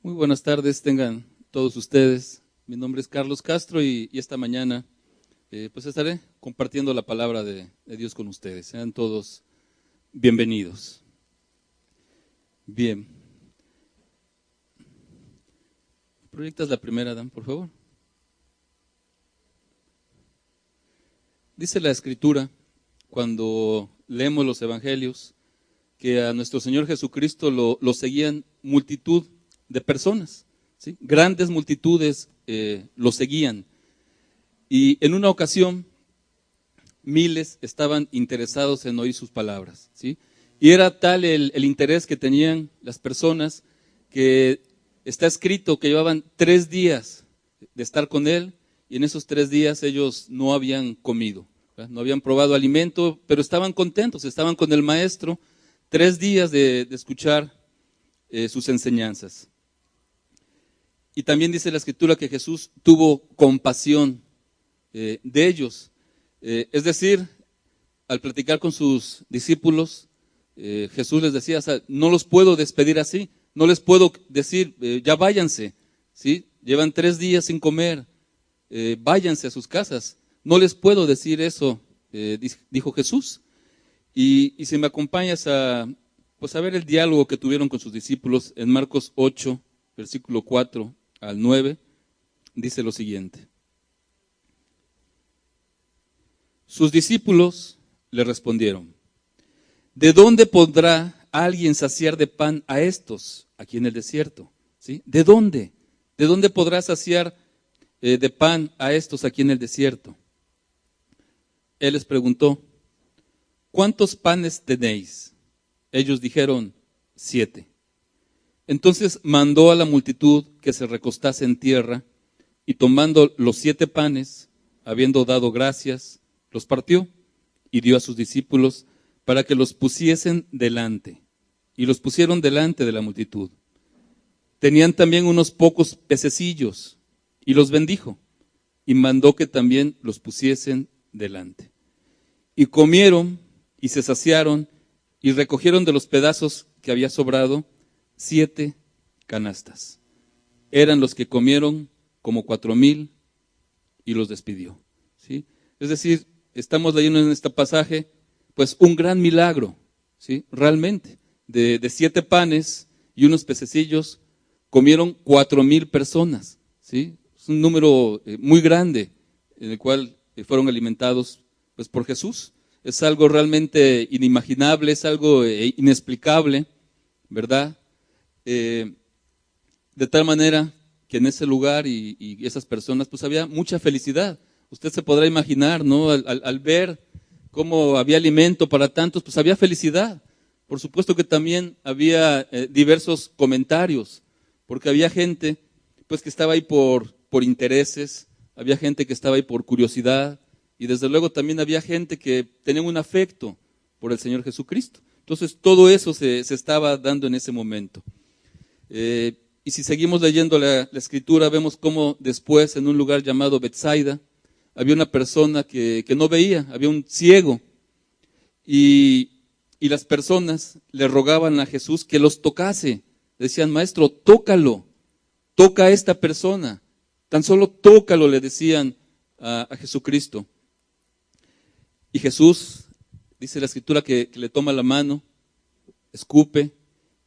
Muy buenas tardes, tengan todos ustedes. Mi nombre es Carlos Castro y esta mañana pues estaré compartiendo la palabra de Dios con ustedes. Sean todos bienvenidos. Bien. ¿Proyectas la primera, Dan, por favor? Dice la Escritura, cuando leemos los evangelios, que a nuestro Señor Jesucristo lo seguían multitud de personas, ¿sí? Grandes multitudes lo seguían. Y en una ocasión, miles estaban interesados en oír sus palabras, ¿sí? Y era tal el interés que tenían las personas que está escrito que llevaban 3 días de estar con él, y en esos 3 días ellos no habían comido, ¿verdad? No habían probado alimento, pero estaban contentos, estaban con el maestro. 3 días de escuchar sus enseñanzas. Y también dice la Escritura que Jesús tuvo compasión de ellos. Es decir, al platicar con sus discípulos, Jesús les decía, o sea, no los puedo despedir así, no les puedo decir, ya váyanse, ¿sí? Llevan 3 días sin comer, váyanse a sus casas. No les puedo decir eso, dijo Jesús. Y si me acompañas a ver el diálogo que tuvieron con sus discípulos en Marcos 8, versículo 4 al 9, dice lo siguiente. Sus discípulos le respondieron: ¿de dónde podrá alguien saciar de pan a estos aquí en el desierto? ¿Sí? ¿De dónde? ¿De dónde podrá saciar de pan a estos aquí en el desierto? Él les preguntó: ¿cuántos panes tenéis? Ellos dijeron: 7. Entonces mandó a la multitud que se recostase en tierra, y tomando los 7 panes, habiendo dado gracias, los partió y dio a sus discípulos para que los pusiesen delante. Y los pusieron delante de la multitud. Tenían también unos pocos pececillos, y los bendijo, y mandó que también los pusiesen delante. Y comieron y se saciaron, y recogieron de los pedazos que había sobrado 7 canastas. Eran los que comieron como 4,000, y los despidió, ¿sí? Es decir, estamos leyendo en este pasaje pues un gran milagro, ¿sí? Realmente, de 7 panes y unos pececillos comieron 4,000 personas, ¿sí? Es un número muy grande en el cual fueron alimentados pues por Jesús. Es algo realmente inimaginable, es algo inexplicable, ¿verdad? De tal manera que en ese lugar y esas personas pues había mucha felicidad. Usted se podrá imaginar, ¿no? Al ver cómo había alimento para tantos, pues había felicidad. Por supuesto que también había diversos comentarios, porque había gente pues que estaba ahí por intereses, había gente que estaba ahí por curiosidad, y desde luego también había gente que tenía un afecto por el Señor Jesucristo. Entonces todo eso se estaba dando en ese momento. Y si seguimos leyendo la Escritura, vemos cómo después en un lugar llamado Betsaida, había una persona que no veía, había un ciego, y las personas le rogaban a Jesús que los tocase. Decían: maestro, tócalo, toca a esta persona, tan solo tócalo, le decían a Jesucristo. Y Jesús, dice la Escritura, que le toma la mano, escupe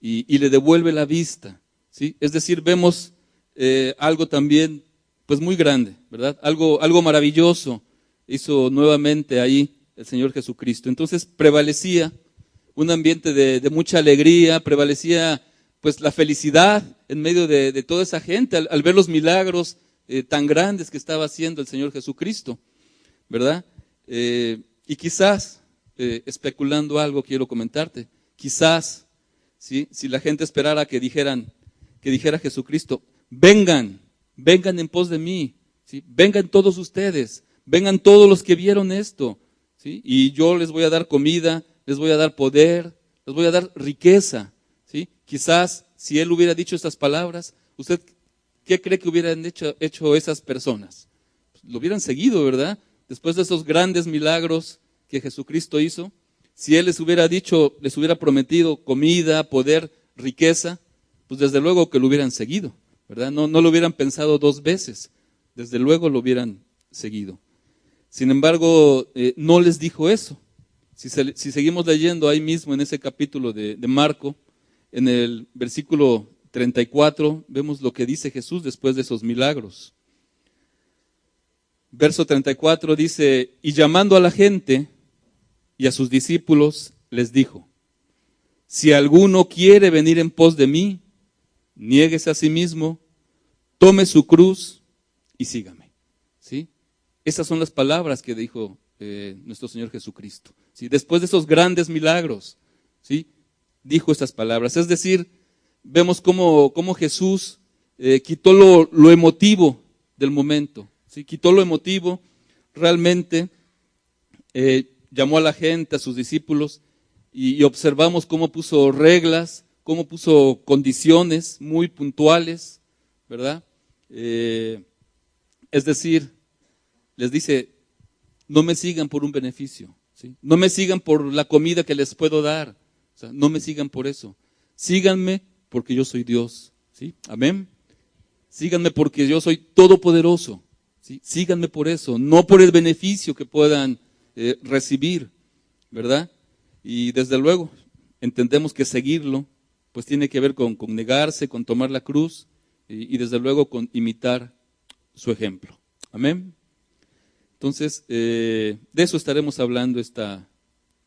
y le devuelve la vista, ¿sí? Es decir, vemos algo también pues muy grande, ¿verdad? Algo maravilloso hizo nuevamente ahí el Señor Jesucristo. Entonces prevalecía un ambiente de mucha alegría, prevalecía pues la felicidad en medio de toda esa gente al ver los milagros tan grandes que estaba haciendo el Señor Jesucristo, ¿verdad? Y quizás, especulando algo, quiero comentarte, quizás, ¿sí? Si la gente esperara que dijera Jesucristo: vengan en pos de mí, ¿sí? Vengan todos ustedes, vengan todos los que vieron esto, ¿sí? Y yo les voy a dar comida, les voy a dar poder, les voy a dar riqueza, ¿sí? Quizás, si él hubiera dicho estas palabras, ¿usted qué cree que hubieran hecho esas personas? Lo hubieran seguido, ¿verdad? Después de esos grandes milagros que Jesucristo hizo, si él les hubiera dicho, les hubiera prometido comida, poder, riqueza, pues desde luego que lo hubieran seguido, ¿verdad? No lo hubieran pensado dos veces, desde luego lo hubieran seguido. Sin embargo, no les dijo eso. Si seguimos leyendo ahí mismo en ese capítulo de Marco, en el versículo 34, vemos lo que dice Jesús después de esos milagros. Verso 34 dice, y llamando a la gente y a sus discípulos, les dijo, si alguno quiere venir en pos de mí, niéguese a sí mismo, tome su cruz y sígame. ¿Sí? Esas son las palabras que dijo nuestro Señor Jesucristo. ¿Sí? Después de esos grandes milagros, ¿sí? Dijo estas palabras. Es decir, vemos cómo Jesús quitó lo emotivo del momento. ¿Sí? Quitó lo emotivo, realmente llamó a la gente, a sus discípulos, y observamos cómo puso reglas, cómo puso condiciones muy puntuales, ¿verdad? Es decir, les dice, no me sigan por un beneficio, ¿sí? No me sigan por la comida que les puedo dar, o sea, no me sigan por eso. Síganme porque yo soy Dios, ¿sí? Amén. Síganme porque yo soy todopoderoso, ¿sí? Síganme por eso, no por el beneficio que puedan recibir, ¿verdad? Y desde luego, entendemos que seguirlo, pues tiene que ver con negarse, con tomar la cruz y desde luego con imitar su ejemplo. Amén. Entonces, de eso estaremos hablando esta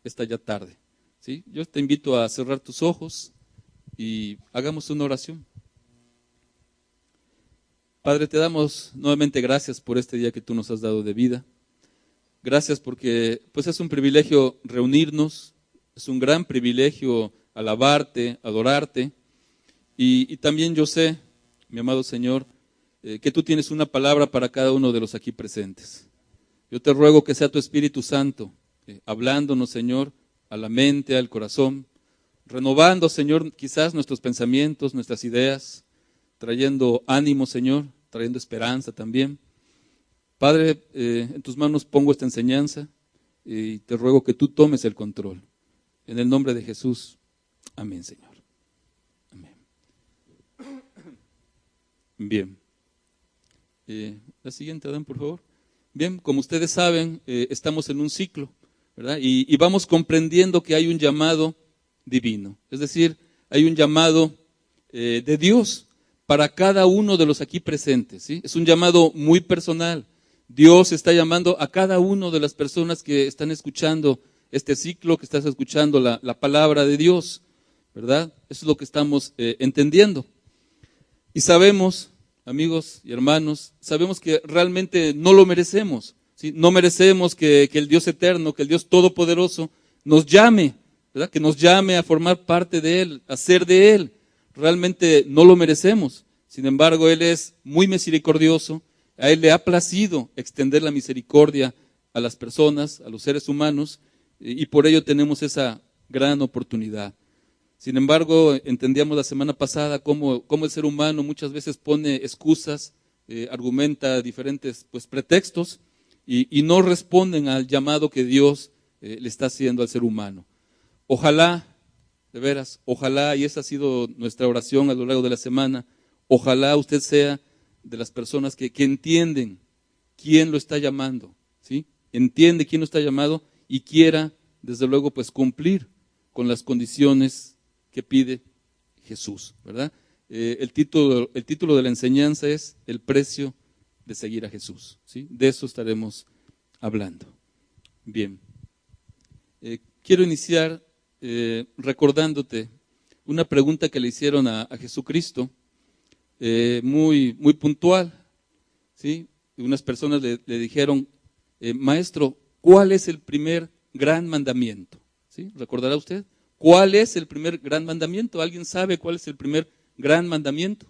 ya tarde, ¿sí? Yo te invito a cerrar tus ojos y hagamos una oración. Padre, te damos nuevamente gracias por este día que tú nos has dado de vida. Gracias porque pues es un privilegio reunirnos, es un gran privilegio alabarte, adorarte. Y también yo sé, mi amado Señor, que tú tienes una palabra para cada uno de los aquí presentes. Yo te ruego que sea tu Espíritu Santo, hablándonos, Señor, a la mente, al corazón, renovando, Señor, quizás nuestros pensamientos, nuestras ideas, trayendo ánimo, Señor, trayendo esperanza también. Padre, en tus manos pongo esta enseñanza y te ruego que tú tomes el control. En el nombre de Jesús, amén, Señor. Amén. Bien. La siguiente, Adán, por favor. Bien, como ustedes saben, estamos en un ciclo, ¿verdad? Y vamos comprendiendo que hay un llamado divino. Es decir, hay un llamado de Dios para cada uno de los aquí presentes, ¿sí? Es un llamado muy personal. Dios está llamando a cada una de las personas que están escuchando este ciclo, que estás escuchando la palabra de Dios, ¿verdad? Eso es lo que estamos entendiendo. Y sabemos, amigos y hermanos, sabemos que realmente no lo merecemos, ¿sí? No merecemos que el Dios eterno, que el Dios todopoderoso nos llame, ¿verdad? Que nos llame a formar parte de Él, a ser de Él. Realmente no lo merecemos. Sin embargo, Él es muy misericordioso. A Él le ha placido extender la misericordia a las personas, a los seres humanos, y por ello tenemos esa gran oportunidad. Sin embargo, entendíamos la semana pasada cómo el ser humano muchas veces pone excusas, argumenta diferentes pretextos y no responden al llamado que Dios le está haciendo al ser humano. Ojalá, de veras, ojalá, y esa ha sido nuestra oración a lo largo de la semana, ojalá usted sea de las personas que entienden quién lo está llamando, ¿sí? Entiende quién lo está llamando y quiera, desde luego, cumplir con las condiciones que pide Jesús, ¿verdad? El título de la enseñanza es El precio de seguir a Jesús, ¿sí? De eso estaremos hablando. Bien, quiero iniciar recordándote una pregunta que le hicieron a Jesucristo, muy puntual, ¿sí? Unas personas le dijeron, maestro, ¿cuál es el primer gran mandamiento? ¿Sí? ¿Recordará usted? ¿Cuál es el primer gran mandamiento? ¿Alguien sabe cuál es el primer gran mandamiento?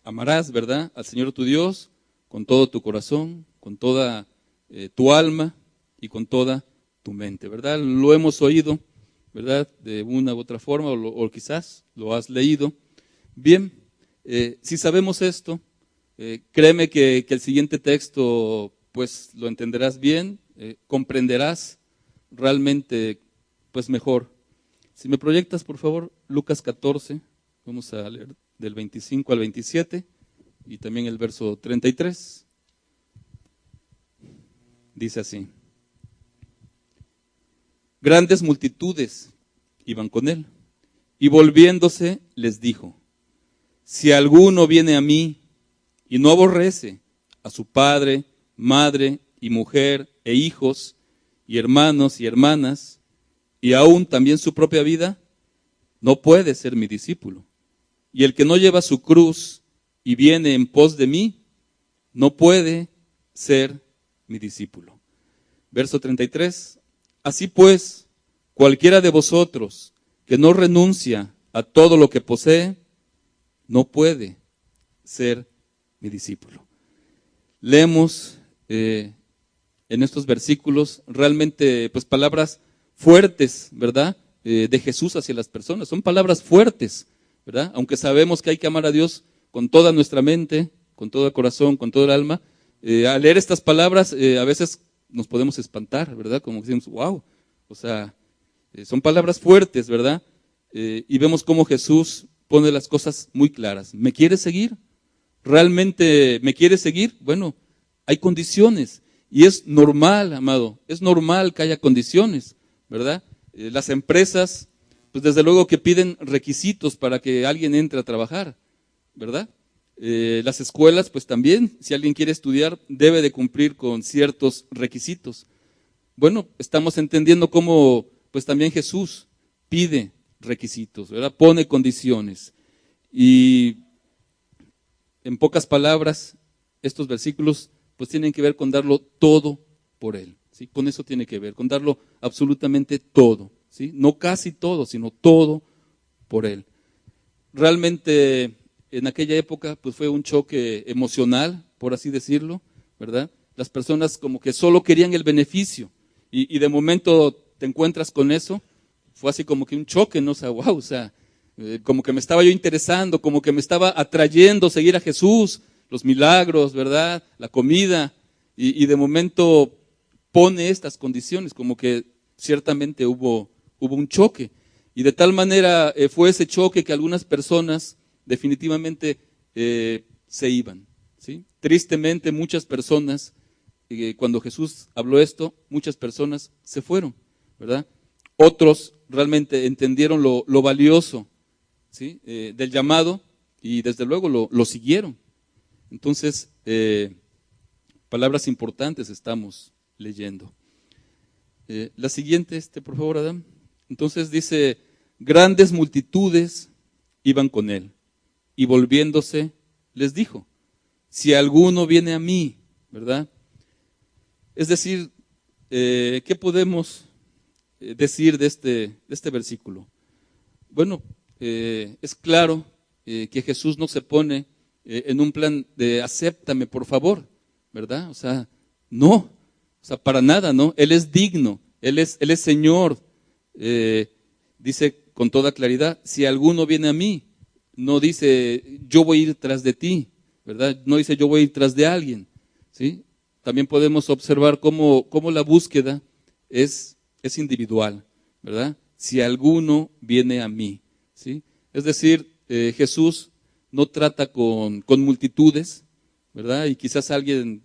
Amarás, ¿verdad?, al Señor tu Dios con todo tu corazón, con toda tu alma y con toda tu mente, ¿verdad? Lo hemos oído, ¿verdad?, de una u otra forma, o quizás lo has leído. Bien, si sabemos esto, créeme que el siguiente texto, lo entenderás bien, comprenderás realmente, mejor. Si me proyectas, por favor, Lucas 14, vamos a leer del 25 al 27 y también el verso 33. Dice así: grandes multitudes iban con él, y volviéndose les dijo: si alguno viene a mí y no aborrece a su padre, madre y mujer e hijos y hermanos y hermanas, y aún también su propia vida, no puede ser mi discípulo. Y el que no lleva su cruz y viene en pos de mí, no puede ser mi discípulo. Verso 33. Así pues, cualquiera de vosotros que no renuncia a todo lo que posee, no puede ser mi discípulo. Leemos en estos versículos realmente pues palabras fuertes, ¿verdad? De Jesús hacia las personas. Son palabras fuertes, ¿verdad? Aunque sabemos que hay que amar a Dios con toda nuestra mente, con todo el corazón, con todo el alma, al leer estas palabras a veces nos podemos espantar, ¿verdad? Como que decimos, wow, o sea, son palabras fuertes, ¿verdad? Y vemos cómo Jesús pone las cosas muy claras. ¿Me quieres seguir? ¿Realmente me quieres seguir? Bueno, hay condiciones y es normal, amado, es normal que haya condiciones, ¿verdad? Las empresas, pues desde luego que piden requisitos para que alguien entre a trabajar, ¿verdad? Las escuelas, pues también, si alguien quiere estudiar, debe de cumplir con ciertos requisitos. Bueno, estamos entendiendo cómo, pues también Jesús pide requisitos, ¿verdad? Pone condiciones. Y en pocas palabras, estos versículos, pues tienen que ver con darlo todo por Él, ¿sí? Con eso tiene que ver, con darlo absolutamente todo, ¿sí? No casi todo, sino todo por Él. Realmente en aquella época pues fue un choque emocional, por así decirlo, ¿verdad? Las personas como que solo querían el beneficio y de momento te encuentras con eso, fue así como que un choque, ¿no? O sea, wow, o sea, como que me estaba yo interesando, como que me estaba atrayendo seguir a Jesús, los milagros, ¿verdad? La comida, y de momento pone estas condiciones, como que ciertamente hubo un choque. Y de tal manera fue ese choque que algunas personas definitivamente se iban, ¿sí? Tristemente muchas personas, cuando Jesús habló esto, muchas personas se fueron, ¿verdad? Otros realmente entendieron lo valioso, ¿sí? Del llamado y desde luego lo siguieron. Entonces, palabras importantes estamos leyendo. La siguiente, por favor, Adam. Entonces dice, grandes multitudes iban con él, y volviéndose les dijo, si alguno viene a mí, ¿verdad? Es decir, ¿qué podemos decir de este versículo? Bueno, es claro que Jesús no se pone en un plan de acéptame por favor, ¿verdad? O sea, no, o sea, para nada, ¿no? Él es digno, Él es Señor. Dice con toda claridad, si alguno viene a mí, no dice yo voy a ir tras de ti, ¿verdad? No dice yo voy a ir tras de alguien, ¿sí? También podemos observar cómo la búsqueda es individual, ¿verdad? Si alguno viene a mí, ¿sí? Es decir, Jesús no trata con multitudes, ¿verdad? Y quizás alguien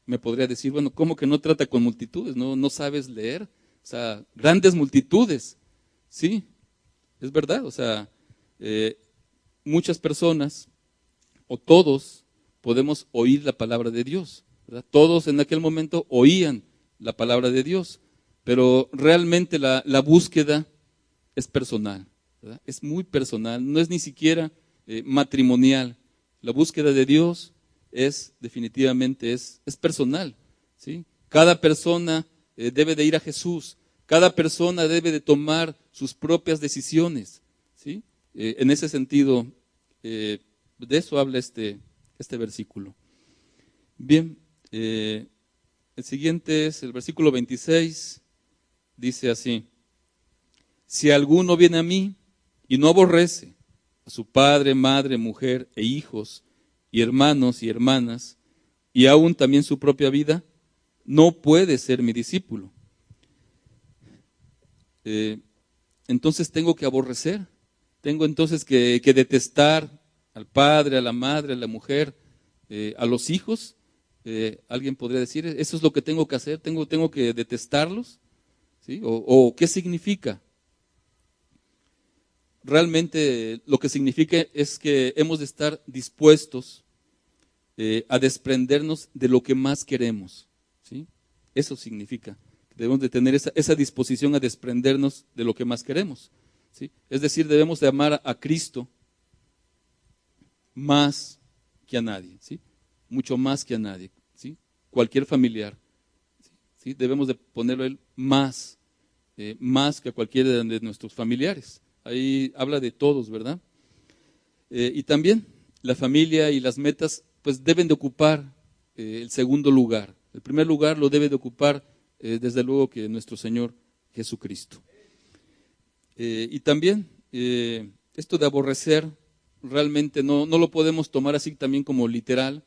me podría decir, bueno, ¿cómo que no trata con multitudes? ¿No sabes leer? O sea, grandes multitudes, sí, es verdad. O sea, muchas personas, o todos, podemos oír la palabra de Dios, ¿verdad? Todos en aquel momento oían la palabra de Dios, pero realmente la búsqueda es personal, ¿verdad? Es muy personal, no es ni siquiera matrimonial. La búsqueda de Dios es definitivamente es personal, ¿sí? Cada persona debe de ir a Jesús, cada persona debe de tomar sus propias decisiones, ¿sí? En ese sentido, de eso habla este versículo. Bien, el siguiente es el versículo 26, dice así, si alguno viene a mí y no aborrece a su padre, madre, mujer e hijos, y hermanos y hermanas, y aún también su propia vida, no puede ser mi discípulo. entonces tengo que aborrecer, tengo entonces que detestar al padre, a la madre, a la mujer, a los hijos. Alguien podría decir, eso es lo que tengo que hacer, tengo que detestarlos, ¿sí? O ¿qué significa? Realmente lo que significa es que hemos de estar dispuestos a desprendernos de lo que más queremos, ¿sí? Eso significa. Debemos de tener esa disposición a desprendernos de lo que más queremos, ¿sí? Es decir, debemos de amar a Cristo más que a nadie, ¿sí? Mucho más que a nadie, ¿sí? Cualquier familiar, ¿sí? Debemos de ponerlo a Él más que a cualquiera de nuestros familiares. Ahí habla de todos, ¿verdad? Y también la familia y las metas pues deben de ocupar el segundo lugar. El primer lugar lo debe de ocupar desde luego que nuestro Señor Jesucristo. Y también esto de aborrecer realmente no lo podemos tomar así también como literal,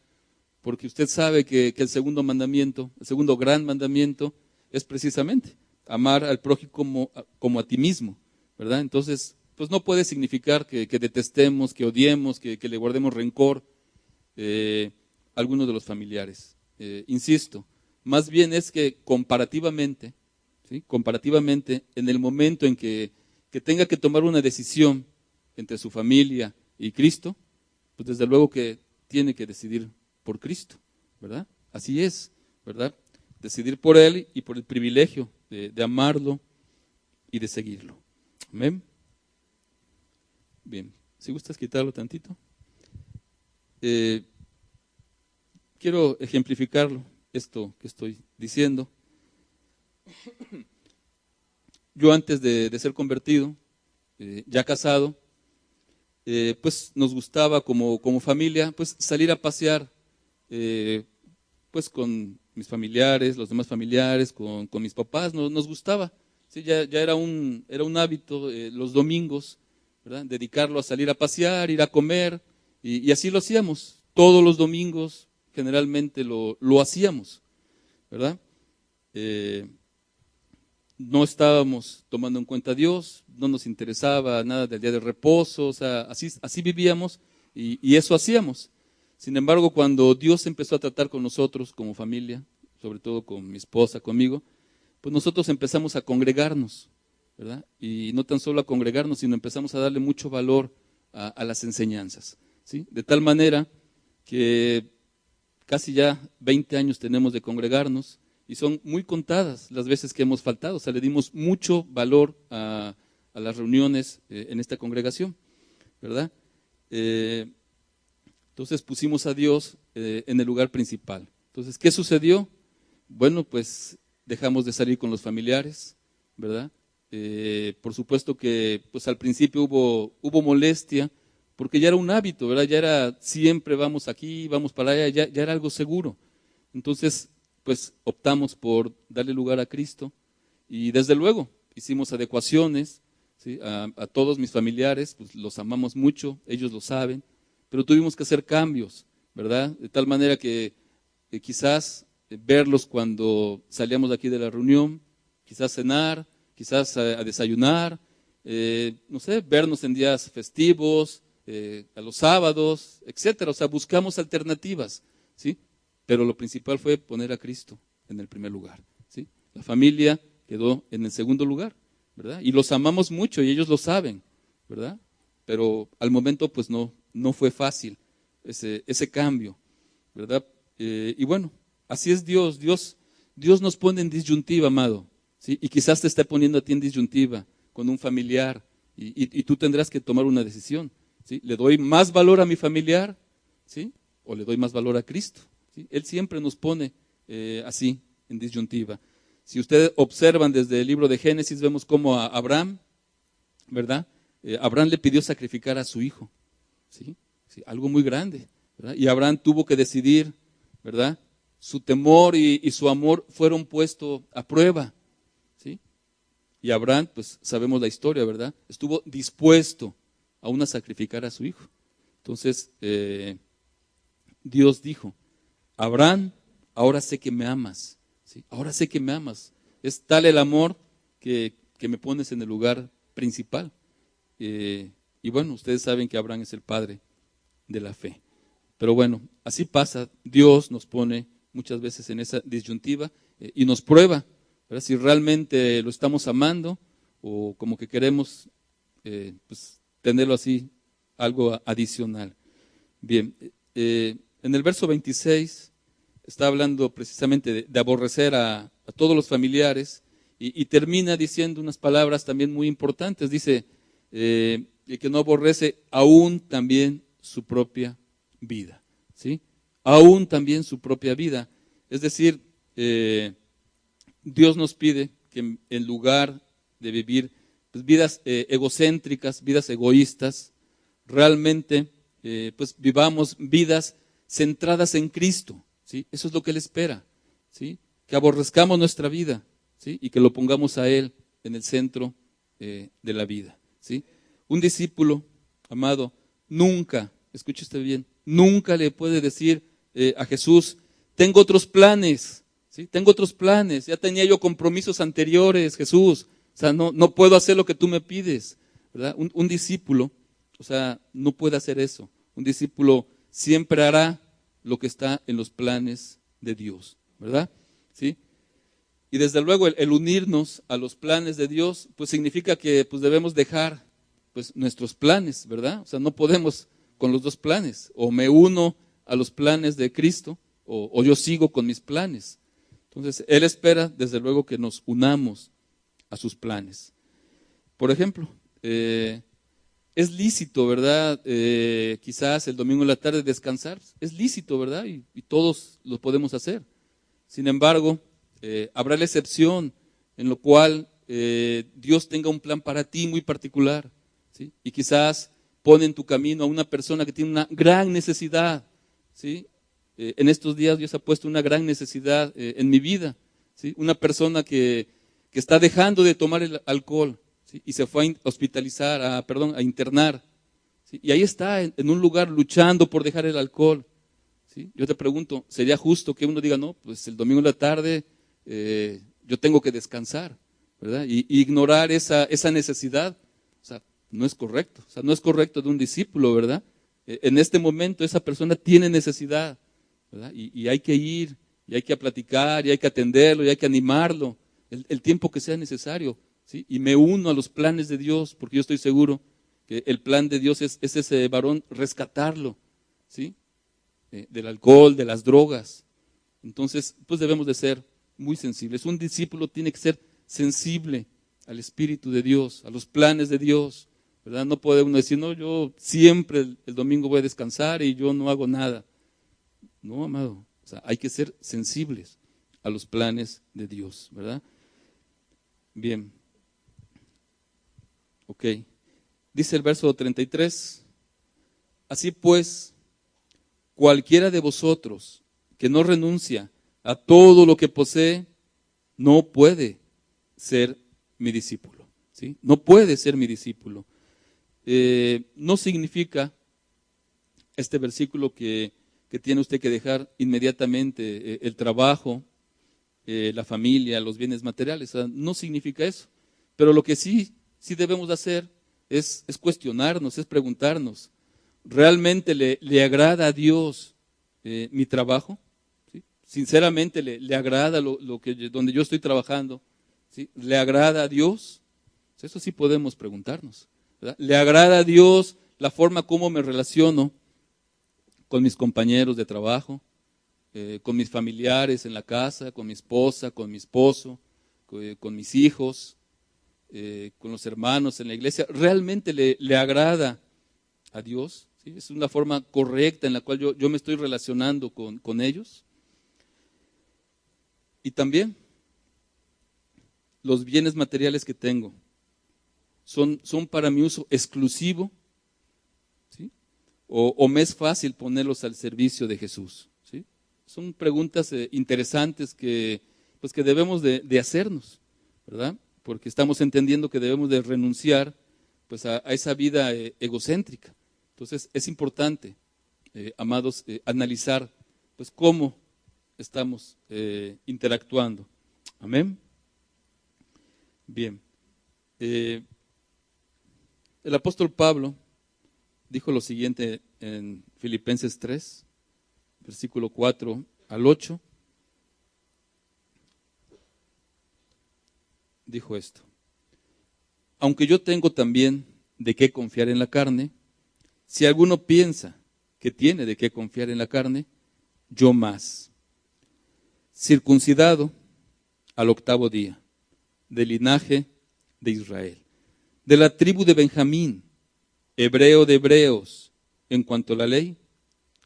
porque usted sabe que el segundo mandamiento, el segundo gran mandamiento es precisamente amar al prójimo como a ti mismo, ¿verdad? Entonces, pues no puede significar que detestemos, que odiemos, que le guardemos rencor a algunos de los familiares. Insisto, más bien es que comparativamente, ¿sí? Comparativamente, en el momento en que tenga que tomar una decisión entre su familia y Cristo, pues desde luego que tiene que decidir por Cristo, ¿verdad? Así es, ¿verdad? Decidir por Él y por el privilegio de amarlo y de seguirlo. Amén. Bien, si gustas quitarlo tantito. Quiero ejemplificarlo, esto que estoy diciendo. Yo antes de ser convertido, ya casado, pues nos gustaba como familia pues salir a pasear pues con mis familiares, los demás familiares, con mis papás, nos gustaba. Sí, ya era un hábito los domingos, ¿verdad? Dedicarlo a salir a pasear, ir a comer, y así lo hacíamos. Todos los domingos generalmente lo hacíamos, ¿verdad? No estábamos tomando en cuenta a Dios, no nos interesaba nada del día de reposo, o sea, así vivíamos y eso hacíamos. Sin embargo, cuando Dios empezó a tratar con nosotros como familia, sobre todo con mi esposa, conmigo, pues nosotros empezamos a congregarnos, ¿verdad? Y no tan solo a congregarnos, sino empezamos a darle mucho valor a las enseñanzas, ¿sí? De tal manera que casi ya 20 años tenemos de congregarnos y son muy contadas las veces que hemos faltado, o sea, le dimos mucho valor a las reuniones en esta congregación, ¿verdad? Entonces pusimos a Dios en el lugar principal. Entonces, ¿qué sucedió? Bueno, pues dejamos de salir con los familiares, ¿verdad? Por supuesto que pues al principio hubo molestia, porque ya era un hábito, ¿verdad? Ya era siempre vamos aquí, vamos para allá, ya era algo seguro. Entonces, pues optamos por darle lugar a Cristo y desde luego hicimos adecuaciones, ¿sí? A todos mis familiares, pues los amamos mucho, ellos lo saben, pero tuvimos que hacer cambios, ¿verdad? De tal manera que quizás verlos cuando salíamos de aquí de la reunión, quizás cenar, quizás a desayunar, no sé, vernos en días festivos, a los sábados, etcétera. O sea, buscamos alternativas, ¿sí? Pero lo principal fue poner a Cristo en el primer lugar, ¿sí? La familia quedó en el segundo lugar, ¿verdad? Y los amamos mucho y ellos lo saben, ¿verdad? Pero al momento pues no fue fácil ese cambio, ¿verdad? Y bueno, así es Dios. Dios nos pone en disyuntiva, amado, ¿sí? Y quizás te esté poniendo a ti en disyuntiva con un familiar y tú tendrás que tomar una decisión, ¿sí? ¿Le doy más valor a mi familiar, ¿sí? ¿O le doy más valor a Cristo? ¿Sí? Él siempre nos pone así, en disyuntiva. Si ustedes observan desde el libro de Génesis, vemos cómo a Abraham, ¿verdad? Abraham le pidió sacrificar a su hijo, ¿sí? Sí, algo muy grande, ¿verdad? Y Abraham tuvo que decidir, ¿verdad? Su temor y su amor fueron puestos a prueba, ¿sí? Y Abraham, pues sabemos la historia, ¿verdad? Estuvo dispuesto aún a sacrificar a su hijo. Entonces, Dios dijo, Abraham, ahora sé que me amas, ¿sí? Ahora sé que me amas. Es tal el amor que me pones en el lugar principal. Y bueno, ustedes saben que Abraham es el padre de la fe. Pero bueno, así pasa. Dios nos pone muchas veces en esa disyuntiva y nos prueba, ¿verdad? Si realmente lo estamos amando o como que queremos pues, tenerlo así, algo adicional. Bien, en el verso 26 está hablando precisamente de aborrecer a todos los familiares y termina diciendo unas palabras también muy importantes. Dice, el que no aborrece aún también su propia vida, ¿sí? Aún también su propia vida. Es decir, Dios nos pide que en lugar de vivir pues, vidas egocéntricas, vidas egoístas, realmente pues vivamos vidas centradas en Cristo, ¿sí? Eso es lo que Él espera, ¿sí? Que aborrezcamos nuestra vida, ¿sí? Y que lo pongamos a Él en el centro de la vida, ¿sí? Un discípulo, amado, nunca, escuche usted bien, nunca le puede decir a Jesús, tengo otros planes, ¿sí? Tengo otros planes, ya tenía yo compromisos anteriores, Jesús, o sea, no puedo hacer lo que tú me pides, ¿verdad? Un discípulo, o sea, no puede hacer eso. Un discípulo siempre hará lo que está en los planes de Dios, ¿verdad? ¿Sí? Y desde luego el unirnos a los planes de Dios, pues significa que pues debemos dejar pues nuestros planes, ¿verdad? O sea, no podemos con los dos planes, o me uno a los planes de Cristo, o yo sigo con mis planes. Entonces, Él espera desde luego que nos unamos a sus planes. Por ejemplo, es lícito, ¿verdad? Quizás el domingo en la tarde descansar, es lícito, ¿verdad? Y todos lo podemos hacer. Sin embargo, habrá la excepción en lo cual Dios tenga un plan para ti muy particular, ¿sí? Y quizás pone en tu camino a una persona que tiene una gran necesidad, ¿sí? En estos días Dios ha puesto una gran necesidad en mi vida, ¿sí? Una persona que está dejando de tomar el alcohol, ¿sí? Y se fue a hospitalizar, a internar, ¿sí? Y ahí está en un lugar luchando por dejar el alcohol, ¿sí? Yo te pregunto, ¿sería justo que uno diga, no, pues el domingo en la tarde yo tengo que descansar, ¿verdad? Y ignorar esa necesidad? O sea, no es correcto, o sea, no es correcto de un discípulo, ¿verdad? En este momento esa persona tiene necesidad, ¿verdad? Y hay que ir, y hay que platicar, y hay que atenderlo, y hay que animarlo, el tiempo que sea necesario, ¿sí? Y me uno a los planes de Dios, porque yo estoy seguro que el plan de Dios es ese varón rescatarlo, ¿sí? Del alcohol, de las drogas. Entonces, pues debemos de ser muy sensibles. Un discípulo tiene que ser sensible al Espíritu de Dios, a los planes de Dios, ¿verdad? No puede uno decir, no, yo siempre el domingo voy a descansar y yo no hago nada. No, amado, o sea, hay que ser sensibles a los planes de Dios, ¿verdad? Bien, ok. Dice el verso 33, así pues, cualquiera de vosotros que no renuncia a todo lo que posee, no puede ser mi discípulo, ¿sí? No puede ser mi discípulo. No significa este versículo que tiene usted que dejar inmediatamente el trabajo, la familia, los bienes materiales. O sea, no significa eso. Pero lo que sí debemos hacer es cuestionarnos, es preguntarnos, ¿realmente le agrada a Dios mi trabajo? ¿Sí? Sinceramente, ¿le agrada donde yo estoy trabajando? ¿Sí? ¿Le agrada a Dios? Eso sí podemos preguntarnos, ¿verdad? ¿Le agrada a Dios la forma como me relaciono con mis compañeros de trabajo, con mis familiares en la casa, con mi esposa, con mi esposo, con mis hijos, con los hermanos en la iglesia? ¿Realmente le agrada a Dios? ¿Sí? ¿Es una forma correcta en la cual yo me estoy relacionando con ellos? Y también, los bienes materiales que tengo, ¿son para mi uso exclusivo? ¿Sí? ¿O me es fácil ponerlos al servicio de Jesús? ¿Sí? Son preguntas interesantes que debemos de hacernos, ¿verdad? Porque estamos entendiendo que debemos de renunciar pues, a esa vida egocéntrica. Entonces es importante, amados, analizar pues, cómo estamos interactuando. Amén. Bien. El apóstol Pablo dijo lo siguiente en Filipenses 3, versículo 4 al 8. Dijo esto: aunque yo tengo también de qué confiar en la carne, si alguno piensa que tiene de qué confiar en la carne, yo más. Circuncidado al 8º día, del linaje de Israel, de la tribu de Benjamín, hebreo de hebreos, en cuanto a la ley,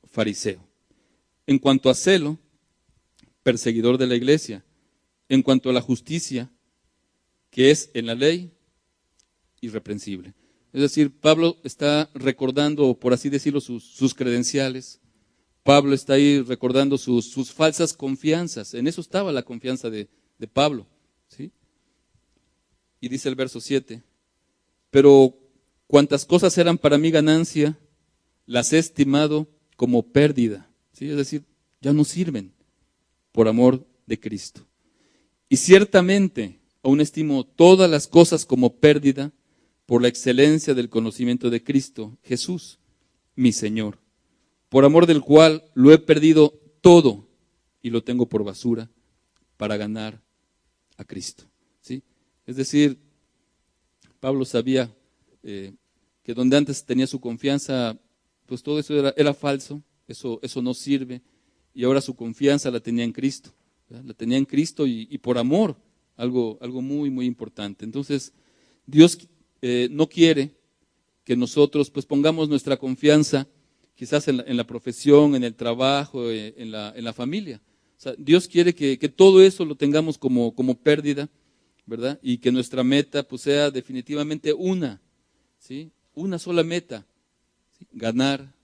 fariseo, en cuanto a celo, perseguidor de la iglesia, en cuanto a la justicia que es en la ley, irreprensible. Es decir, Pablo está recordando, por así decirlo, sus credenciales. Pablo está ahí recordando sus falsas confianzas. En eso estaba la confianza de Pablo, ¿sí? Y dice el verso 7, pero cuantas cosas eran para mí ganancia, las he estimado como pérdida, ¿sí? Es decir, ya no sirven por amor de Cristo. Y ciertamente aún estimo todas las cosas como pérdida por la excelencia del conocimiento de Cristo Jesús, mi Señor, por amor del cual lo he perdido todo y lo tengo por basura para ganar a Cristo, ¿sí? Es decir, Pablo sabía que donde antes tenía su confianza, pues todo eso era falso, eso no sirve, y ahora su confianza la tenía en Cristo, ¿verdad? La tenía en Cristo y por amor, algo muy, muy importante. Entonces, Dios no quiere que nosotros pues pongamos nuestra confianza quizás en la profesión, en el trabajo, en la familia. O sea, Dios quiere que todo eso lo tengamos como pérdida, ¿verdad? Y que nuestra meta pues sea definitivamente una, ¿sí? Una sola meta, ¿sí? Ganar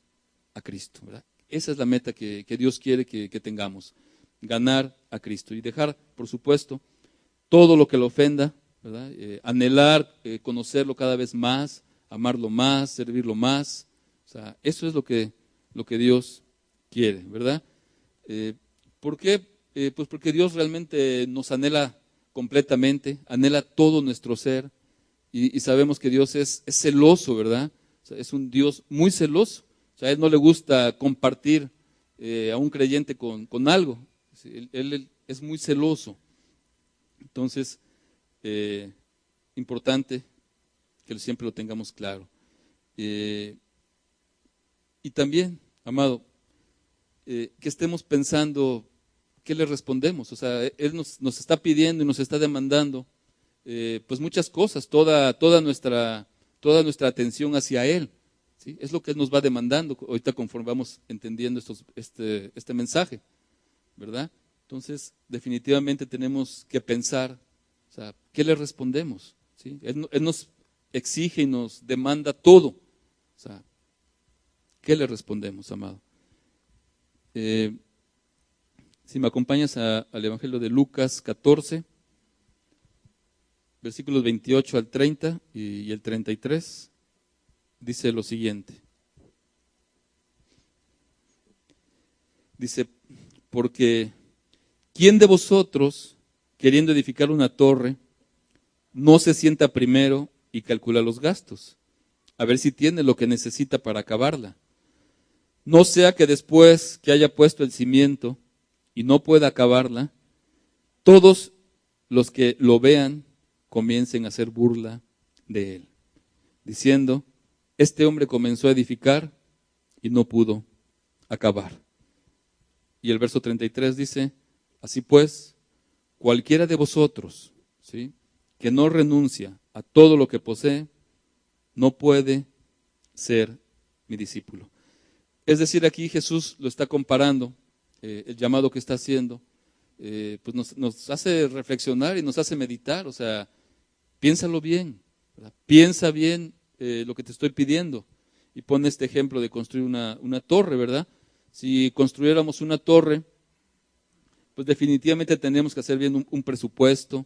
a Cristo, ¿verdad? Esa es la meta que Dios quiere que tengamos, ganar a Cristo y dejar, por supuesto, todo lo que lo ofenda, ¿verdad? Anhelar conocerlo cada vez más, amarlo más, servirlo más. O sea, eso es lo que Dios quiere, ¿verdad? ¿Por qué? Pues porque Dios realmente nos anhela completamente, anhela todo nuestro ser y sabemos que Dios es celoso, ¿verdad? O sea, es un Dios muy celoso. O sea, a Él no le gusta compartir a un creyente con algo. Él es muy celoso. Entonces, importante que siempre lo tengamos claro. Y también, amado, que estemos pensando qué le respondemos. O sea, Él nos está pidiendo y nos está demandando pues muchas cosas, toda nuestra atención hacia Él, ¿sí? Es lo que Él nos va demandando ahorita conforme vamos entendiendo este mensaje, ¿verdad? Entonces, definitivamente tenemos que pensar, o sea, ¿qué le respondemos? ¿Sí? Él nos exige y nos demanda todo. O sea, ¿qué le respondemos, amado? Si me acompañas al Evangelio de Lucas 14, versículos 28 al 30 y el 33, dice lo siguiente. Dice, porque ¿quién de vosotros, queriendo edificar una torre, no se sienta primero y calcula los gastos, a ver si tiene lo que necesita para acabarla? No sea que después que haya puesto el cimiento y no pueda acabarla, todos los que lo vean comiencen a hacer burla de él, diciendo, este hombre comenzó a edificar y no pudo acabar. Y el verso 33 dice, así pues, cualquiera de vosotros, ¿sí?, que no renuncia a todo lo que posee, no puede ser mi discípulo. Es decir, aquí Jesús lo está comparando, el llamado que está haciendo, pues nos hace reflexionar y nos hace meditar. O sea, piénsalo bien, ¿verdad? Piensa bien lo que te estoy pidiendo. Y pone este ejemplo de construir una torre, ¿verdad? Si construyéramos una torre, pues definitivamente tendríamos que hacer bien un presupuesto,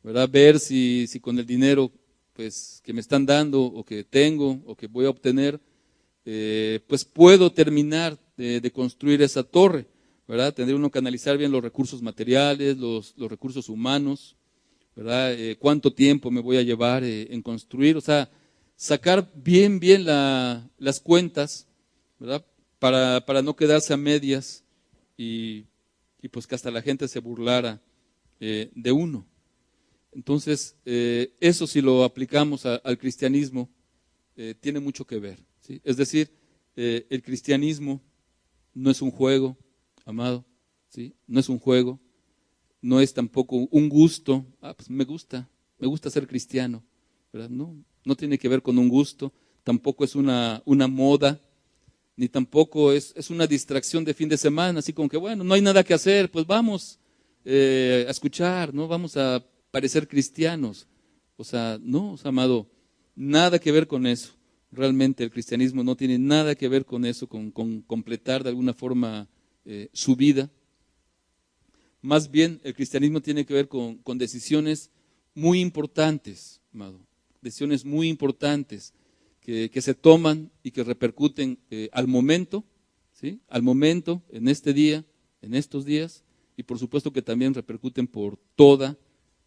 ¿verdad? Ver si con el dinero pues que me están dando o que tengo o que voy a obtener, pues puedo terminar de construir esa torre, ¿verdad? Tendría uno que analizar bien los recursos materiales, los recursos humanos, ¿verdad? Cuánto tiempo me voy a llevar en construir. O sea, sacar bien las cuentas, ¿verdad? Para no quedarse a medias y pues que hasta la gente se burlara de uno. Entonces, eso si lo aplicamos al cristianismo, tiene mucho que ver, ¿sí? Es decir, el cristianismo no es un juego, amado, ¿sí? No es un juego, no es tampoco un gusto, pues me gusta ser cristiano, ¿verdad? No tiene que ver con un gusto, tampoco es una moda, ni tampoco es una distracción de fin de semana, así como que bueno, no hay nada que hacer, pues vamos a escuchar, ¿no? Vamos a parecer cristianos. O sea, no, amado, nada que ver con eso. Realmente el cristianismo no tiene nada que ver con eso, con completar de alguna forma su vida. Más bien, el cristianismo tiene que ver con decisiones muy importantes, amado, decisiones muy importantes que se toman y que repercuten al momento, ¿sí? Al momento, en este día, en estos días, y por supuesto que también repercuten por toda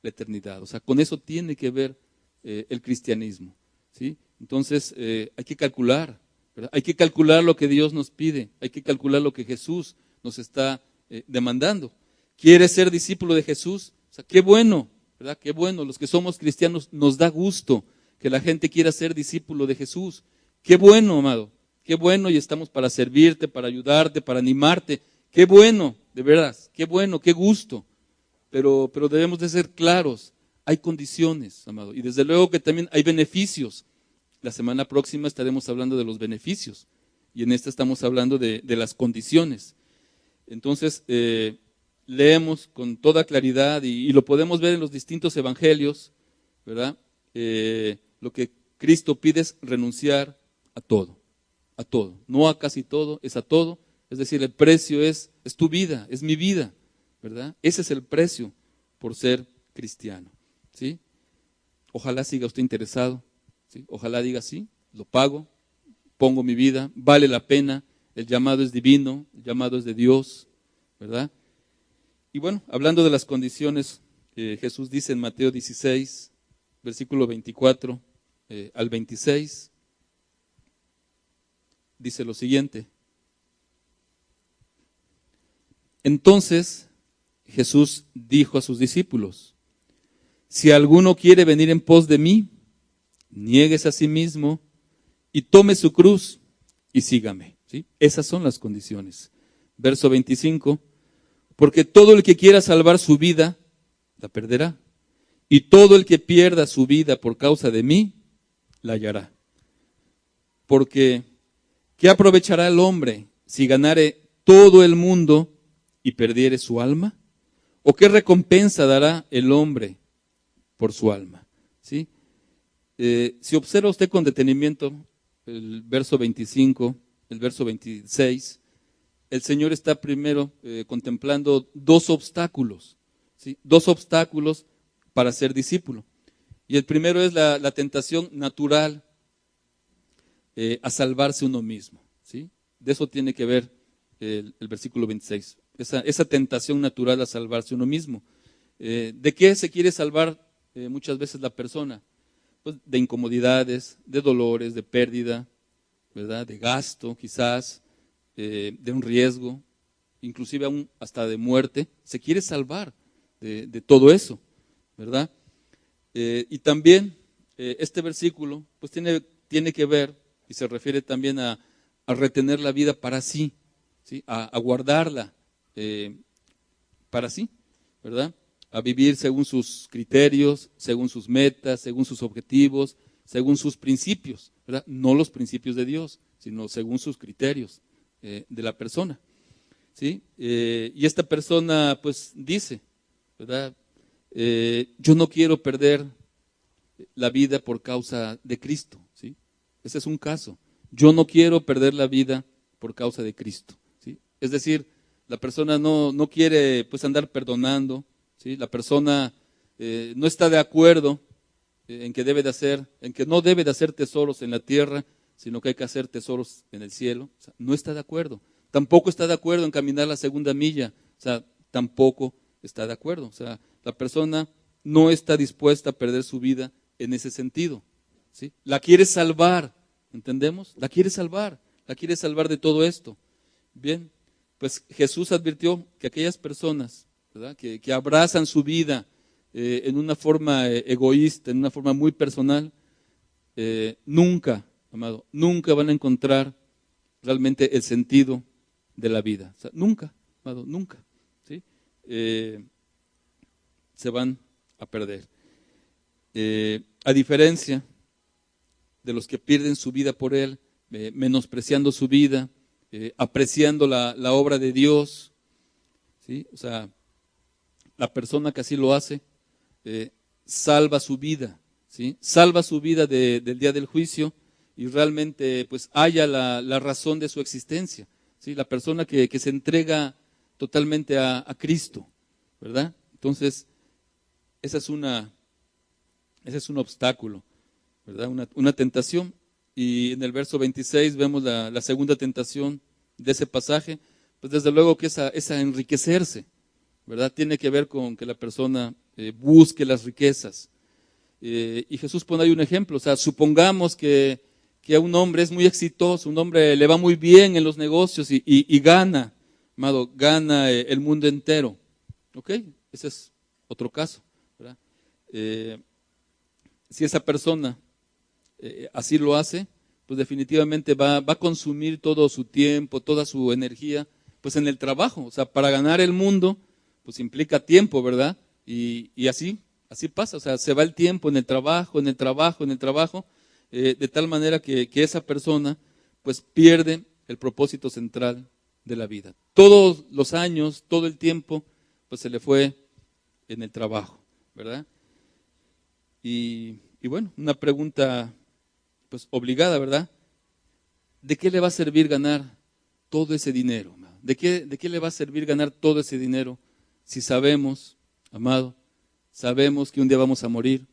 la eternidad. O sea, con eso tiene que ver el cristianismo, ¿sí? Entonces, hay que calcular, ¿verdad? Hay que calcular lo que Dios nos pide, hay que calcular lo que Jesús nos está demandando. ¿Quieres ser discípulo de Jesús? O sea, qué bueno, ¿verdad? Qué bueno, los que somos cristianos nos da gusto que la gente quiera ser discípulo de Jesús. Qué bueno, amado, qué bueno, y estamos para servirte, para ayudarte, para animarte. Qué bueno, de veras, qué bueno, qué gusto. Pero debemos de ser claros, hay condiciones, amado, y desde luego que también hay beneficios. La semana próxima estaremos hablando de los beneficios, y en esta estamos hablando de las condiciones. Entonces, leemos con toda claridad y lo podemos ver en los distintos evangelios, ¿verdad? Lo que Cristo pide es renunciar a todo, no a casi todo, es a todo. Es decir, el precio es tu vida, es mi vida, ¿verdad? Ese es el precio por ser cristiano, ¿sí? Ojalá siga usted interesado, ¿sí? Ojalá diga sí, lo pago, pongo mi vida, vale la pena, el llamado es divino, el llamado es de Dios, ¿verdad? Y bueno, hablando de las condiciones, Jesús dice en Mateo 16, versículo 24 al 26, dice lo siguiente. Entonces Jesús dijo a sus discípulos: si alguno quiere venir en pos de mí, niéguese a sí mismo y tome su cruz y sígame, ¿sí? Esas son las condiciones. Verso 25, porque todo el que quiera salvar su vida, la perderá. Y todo el que pierda su vida por causa de mí, la hallará. Porque, ¿qué aprovechará el hombre si ganare todo el mundo y perdiere su alma? ¿O qué recompensa dará el hombre por su alma? ¿Sí? Si observa usted con detenimiento el verso 25, el verso 26, el Señor está primero contemplando dos obstáculos, ¿sí? Dos obstáculos para ser discípulo. Y el primero es la tentación natural a salvarse uno mismo, ¿sí? De eso tiene que ver el versículo 26, esa tentación natural a salvarse uno mismo. ¿De qué se quiere salvar muchas veces la persona? Pues de incomodidades, de dolores, de pérdida, ¿verdad? De gasto quizás, de un riesgo, inclusive aún hasta de muerte. Se quiere salvar de todo eso, ¿verdad? Y también este versículo pues tiene que ver y se refiere también a retener la vida para sí, ¿sí? A guardarla para sí, ¿verdad? A vivir según sus criterios, según sus metas, según sus objetivos, según sus principios, ¿verdad? No los principios de Dios, sino según sus criterios de la persona, ¿sí? Y esta persona pues dice, ¿verdad? Yo no quiero perder la vida por causa de Cristo, ¿sí? Ese es un caso. Yo no quiero perder la vida por causa de Cristo, ¿sí? Es decir, la persona no quiere pues andar perdonando, ¿sí? La persona no está de acuerdo en que no debe de hacer tesoros en la tierra, sino que hay que hacer tesoros en el cielo. O sea, no está de acuerdo. Tampoco está de acuerdo en caminar la segunda milla. O sea, tampoco está de acuerdo. O sea, la persona no está dispuesta a perder su vida en ese sentido, ¿sí? La quiere salvar, ¿entendemos? La quiere salvar de todo esto. Bien, pues Jesús advirtió que aquellas personas, ¿verdad?, que abrazan su vida en una forma egoísta, en una forma muy personal, nunca, amado, nunca van a encontrar realmente el sentido de la vida. O sea, nunca, amado, nunca, ¿sí? Se van a perder. A diferencia de los que pierden su vida por Él, menospreciando su vida, apreciando la obra de Dios, ¿sí? O sea, la persona que así lo hace, salva su vida, ¿sí? Salva su vida del día del juicio y realmente pues halla la razón de su existencia, ¿sí? La persona que se entrega totalmente a Cristo, ¿verdad? Entonces, ese es un obstáculo, ¿verdad? Una tentación. Y en el verso 26 vemos la segunda tentación de ese pasaje, pues desde luego que es a enriquecerse, ¿verdad? Tiene que ver con que la persona busque las riquezas. Y Jesús pone ahí un ejemplo, o sea, supongamos que un hombre es muy exitoso, un hombre le va muy bien en los negocios y gana, amado, gana el mundo entero. ¿Ok? Ese es otro caso, ¿verdad? Si esa persona así lo hace, pues definitivamente va a consumir todo su tiempo, toda su energía, pues en el trabajo. O sea, para ganar el mundo, pues implica tiempo, ¿verdad? Y así pasa, o sea, se va el tiempo en el trabajo, de tal manera que esa persona pues pierde el propósito central de la vida. Todos los años, todo el tiempo, pues se le fue en el trabajo, ¿verdad? Y bueno, una pregunta pues obligada, ¿verdad? ¿De qué le va a servir ganar todo ese dinero? ¿De qué le va a servir ganar todo ese dinero si sabemos, amado, sabemos que un día vamos a morir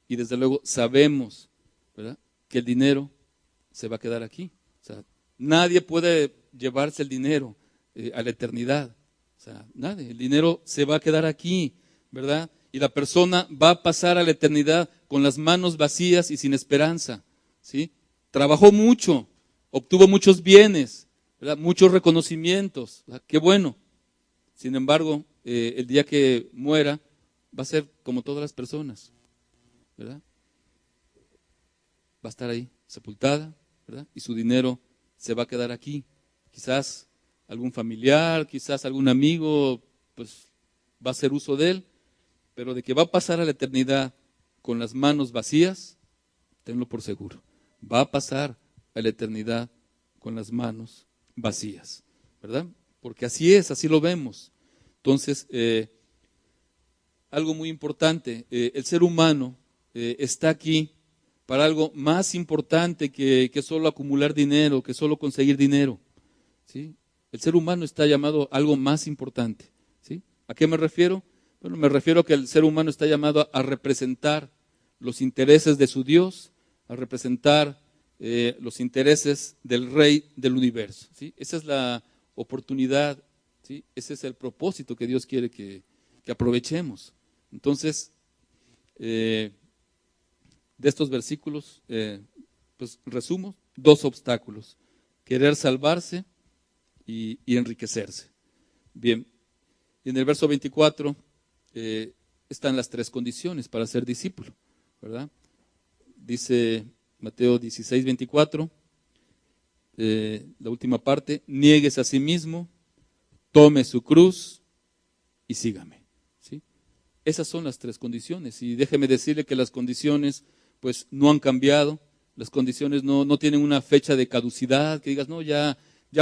y desde luego sabemos, ¿verdad?, que el dinero se va a quedar aquí? O sea, nadie puede llevarse el dinero a la eternidad. O sea, nadie. El dinero se va a quedar aquí, ¿verdad? Y la persona va a pasar a la eternidad con las manos vacías y sin esperanza, ¿sí? Trabajó mucho, obtuvo muchos bienes, ¿verdad?, muchos reconocimientos, ¿verdad? Qué bueno. Sin embargo, el día que muera va a ser como todas las personas, ¿verdad? Va a estar ahí, sepultada, ¿verdad? Y su dinero se va a quedar aquí. Quizás algún familiar, quizás algún amigo, pues va a hacer uso de él, pero de que va a pasar a la eternidad con las manos vacías, tenlo por seguro. Va a pasar a la eternidad con las manos vacías, ¿verdad? Porque así es, así lo vemos. Entonces, algo muy importante, el ser humano está aquí para algo más importante que solo acumular dinero, que solo conseguir dinero, ¿sí? El ser humano está llamado a algo más importante, ¿sí? ¿A qué me refiero? Bueno, me refiero a que el ser humano está llamado a representar los intereses de su Dios, a representar los intereses del Rey del universo, ¿sí? Esa es la oportunidad, ¿sí? Ese es el propósito que Dios quiere que aprovechemos. Entonces, de estos versículos, pues resumo, 2 obstáculos: querer salvarse y enriquecerse. Bien, y en el verso 24 están las 3 condiciones para ser discípulo, ¿verdad? Dice Mateo 16, 24, la última parte: niéguese a sí mismo, tome su cruz y sígame, ¿sí? Esas son las 3 condiciones, y déjeme decirle que las condiciones pues no han cambiado. Las condiciones no tienen una fecha de caducidad, que digas, no, ya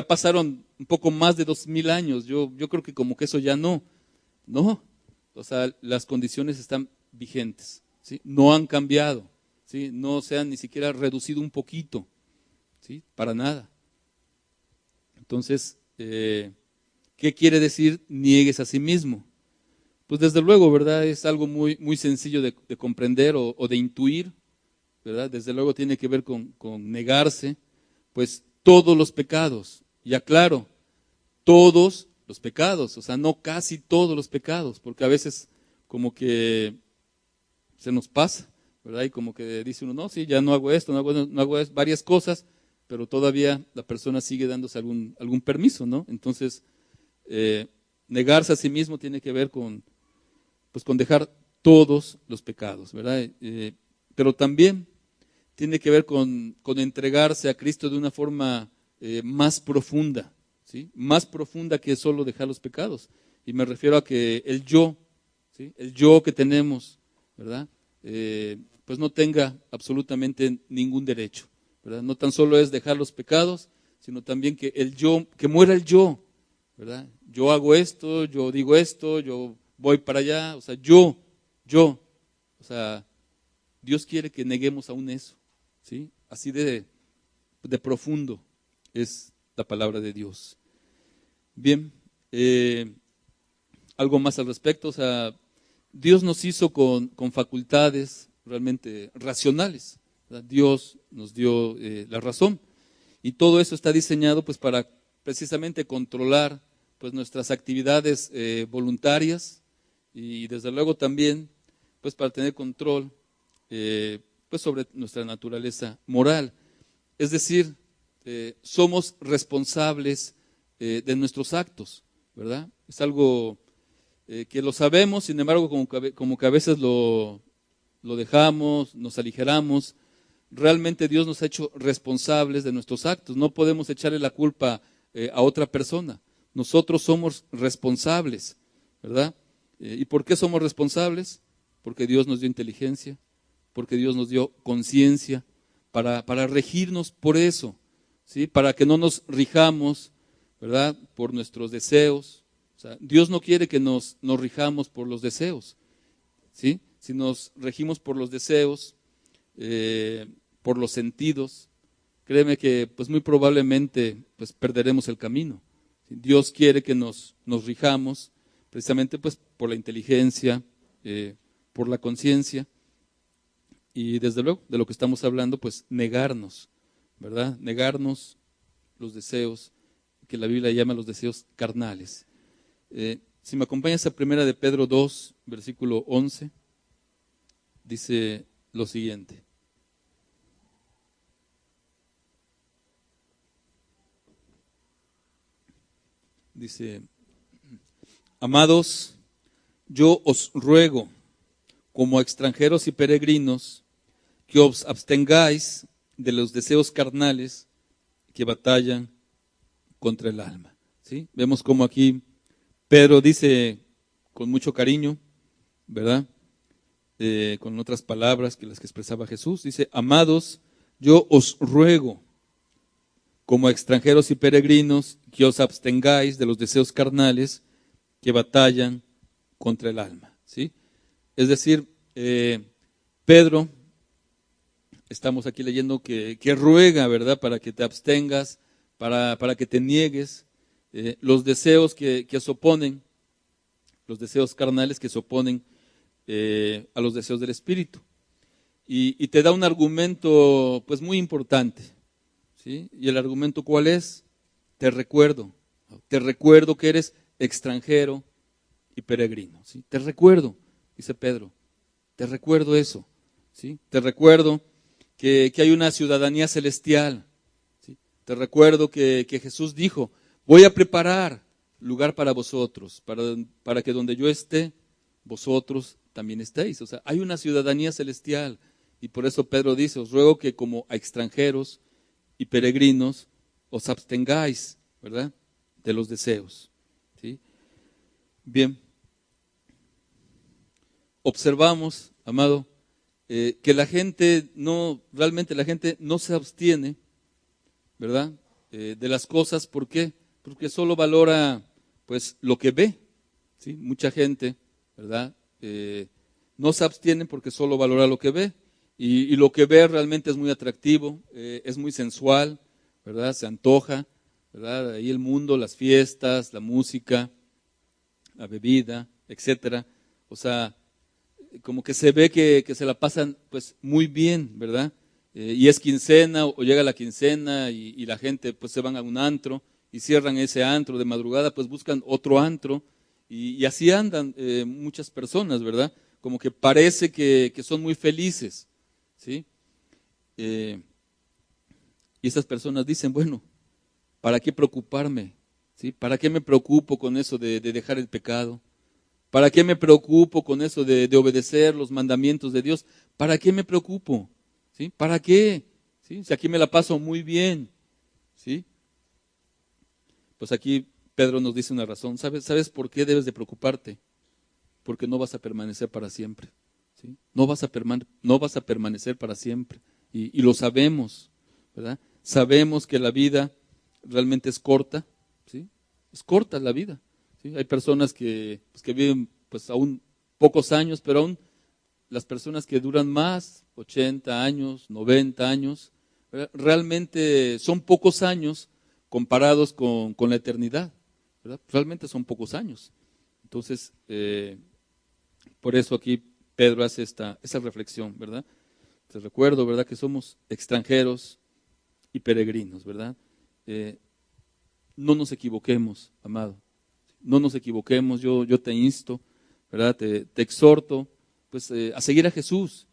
pasaron un poco más de 2000 años, yo creo que como que eso ya no, o sea, las condiciones están vigentes, ¿sí? No han cambiado, ¿sí? No se han ni siquiera reducido un poquito, ¿sí? Para nada. Entonces, ¿qué quiere decir niegues a sí mismo? Pues desde luego, ¿verdad? Es algo muy, muy sencillo de comprender o de intuir, ¿verdad? Desde luego tiene que ver con negarse, pues todos los pecados, y aclaro, todos los pecados, o sea, no casi todos los pecados, porque a veces como que se nos pasa, ¿verdad? Y como que dice uno, no, sí, ya no hago esto, no hago varias cosas, pero todavía la persona sigue dándose algún permiso, ¿no? Entonces, negarse a sí mismo tiene que ver con dejar todos los pecados, ¿verdad? Pero también tiene que ver con entregarse a Cristo de una forma más profunda, ¿sí? Más profunda que solo dejar los pecados. Y me refiero a que el yo, ¿sí? El yo que tenemos, ¿verdad? Pues no tenga absolutamente ningún derecho, ¿verdad? No tan solo es dejar los pecados, sino también que el yo, que muera el yo, ¿verdad? Yo hago esto, yo digo esto, yo voy para allá, o sea, yo, o sea, Dios quiere que neguemos aún eso, ¿sí? Así de profundo es la palabra de Dios. Bien, algo más al respecto, o sea, Dios nos hizo con facultades realmente racionales, ¿verdad? Dios nos dio la razón y todo eso está diseñado pues para precisamente controlar pues nuestras actividades voluntarias y desde luego también pues para tener control pues sobre nuestra naturaleza moral. Es decir, somos responsables de nuestros actos, ¿verdad? Es algo que lo sabemos, sin embargo, como que a veces lo dejamos, nos aligeramos. Realmente Dios nos ha hecho responsables de nuestros actos. No podemos echarle la culpa a otra persona. Nosotros somos responsables, ¿verdad? ¿Y por qué somos responsables? Porque Dios nos dio inteligencia, porque Dios nos dio conciencia para regirnos por eso, ¿sí? Para que no nos rijamos, ¿verdad? Por nuestros deseos. O sea, Dios no quiere que nos rijamos por los deseos, ¿sí? Si nos regimos por los deseos, por los sentidos, créeme que pues muy probablemente pues perderemos el camino. Dios quiere que nos rijamos precisamente pues por la inteligencia, por la conciencia y desde luego de lo que estamos hablando pues negarnos, ¿verdad? Negarnos los deseos que la Biblia llama los deseos carnales. Si me acompañas a 1 de Pedro 2, versículo 11, dice lo siguiente. Dice, amados, yo os ruego, como extranjeros y peregrinos, que os abstengáis de los deseos carnales que batallan contra el alma. ¿Sí? Vemos como aquí Pedro dice con mucho cariño, ¿verdad? Con otras palabras que las que expresaba Jesús, dice, amados, yo os ruego, como extranjeros y peregrinos, que os abstengáis de los deseos carnales que batallan contra el alma. ¿Sí? Es decir, Pedro, estamos aquí leyendo que ruega, ¿verdad?, para que te abstengas, para que te niegues los deseos que se oponen, los deseos carnales que se oponen a los deseos del Espíritu. Y te da un argumento pues muy importante, ¿sí? Y el argumento ¿cuál es? Te recuerdo que eres extranjero y peregrino, ¿sí? Te recuerdo, dice Pedro, te recuerdo eso, ¿sí? Te recuerdo que hay una ciudadanía celestial, ¿sí? Te recuerdo que Jesús dijo, voy a preparar lugar para vosotros, para que donde yo esté, vosotros también estéis. O sea, hay una ciudadanía celestial y por eso Pedro dice, os ruego que como a extranjeros y peregrinos os abstengáis, ¿verdad?, de los deseos. ¿Sí? Bien, observamos, amado, que realmente la gente no se abstiene, ¿verdad?, de las cosas. ¿Por qué? Porque solo valora pues lo que ve, ¿sí? Mucha gente, ¿verdad?, no se abstiene porque solo valora lo que ve y lo que ve realmente es muy atractivo, es muy sensual, ¿verdad?, se antoja, ¿verdad?, ahí el mundo, las fiestas, la música, la bebida, etcétera. O sea, como que se ve que se la pasan pues muy bien, ¿verdad? Y es quincena o llega la quincena y la gente pues se van a un antro y cierran ese antro de madrugada, pues buscan otro antro y así andan muchas personas, ¿verdad? Como que parece que son muy felices, ¿sí? Y esas personas dicen, bueno, ¿para qué preocuparme? ¿Sí? ¿Para qué me preocupo con eso de dejar el pecado? ¿Para qué me preocupo con eso de obedecer los mandamientos de Dios? ¿Para qué me preocupo? ¿Sí? ¿Para qué? ¿Sí? Si aquí me la paso muy bien, ¿sí? Pues aquí Pedro nos dice una razón. ¿Sabes por qué debes de preocuparte? Porque no vas a permanecer para siempre, ¿sí? No vas a permanecer para siempre. Y lo sabemos, ¿verdad? Sabemos que la vida realmente es corta, ¿sí? Es corta la vida, ¿sí? Hay personas que viven pues aún pocos años, pero aún las personas que duran más, 80 años, 90 años, ¿verdad? Realmente son pocos años comparados con la eternidad, ¿verdad? Realmente son pocos años. Entonces, por eso aquí Pedro hace esa reflexión, ¿verdad? Te recuerdo, ¿verdad? Que somos extranjeros y peregrinos, ¿verdad? No nos equivoquemos, amado. No nos equivoquemos, yo te insto, ¿verdad? Te exhorto, pues, a seguir a Jesús,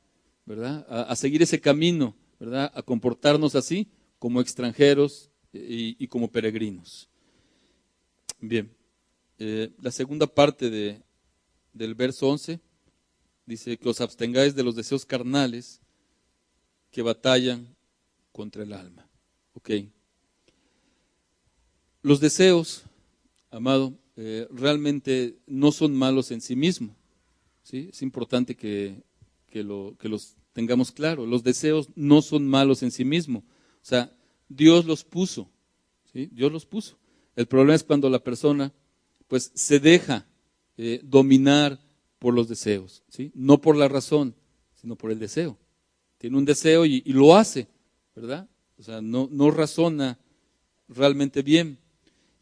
¿verdad? A seguir ese camino, ¿verdad? A comportarnos así como extranjeros y como peregrinos. Bien, la segunda parte del verso 11 dice que os abstengáis de los deseos carnales que batallan contra el alma. Ok. Los deseos, amado, realmente no son malos en sí mismos, ¿sí? Es importante que los tengamos claro. Los deseos no son malos en sí mismos. O sea, Dios los puso, ¿sí? Dios los puso. El problema es cuando la persona pues se deja dominar por los deseos, ¿sí? No por la razón, sino por el deseo. Tiene un deseo y lo hace, ¿verdad? O sea, no razona realmente bien.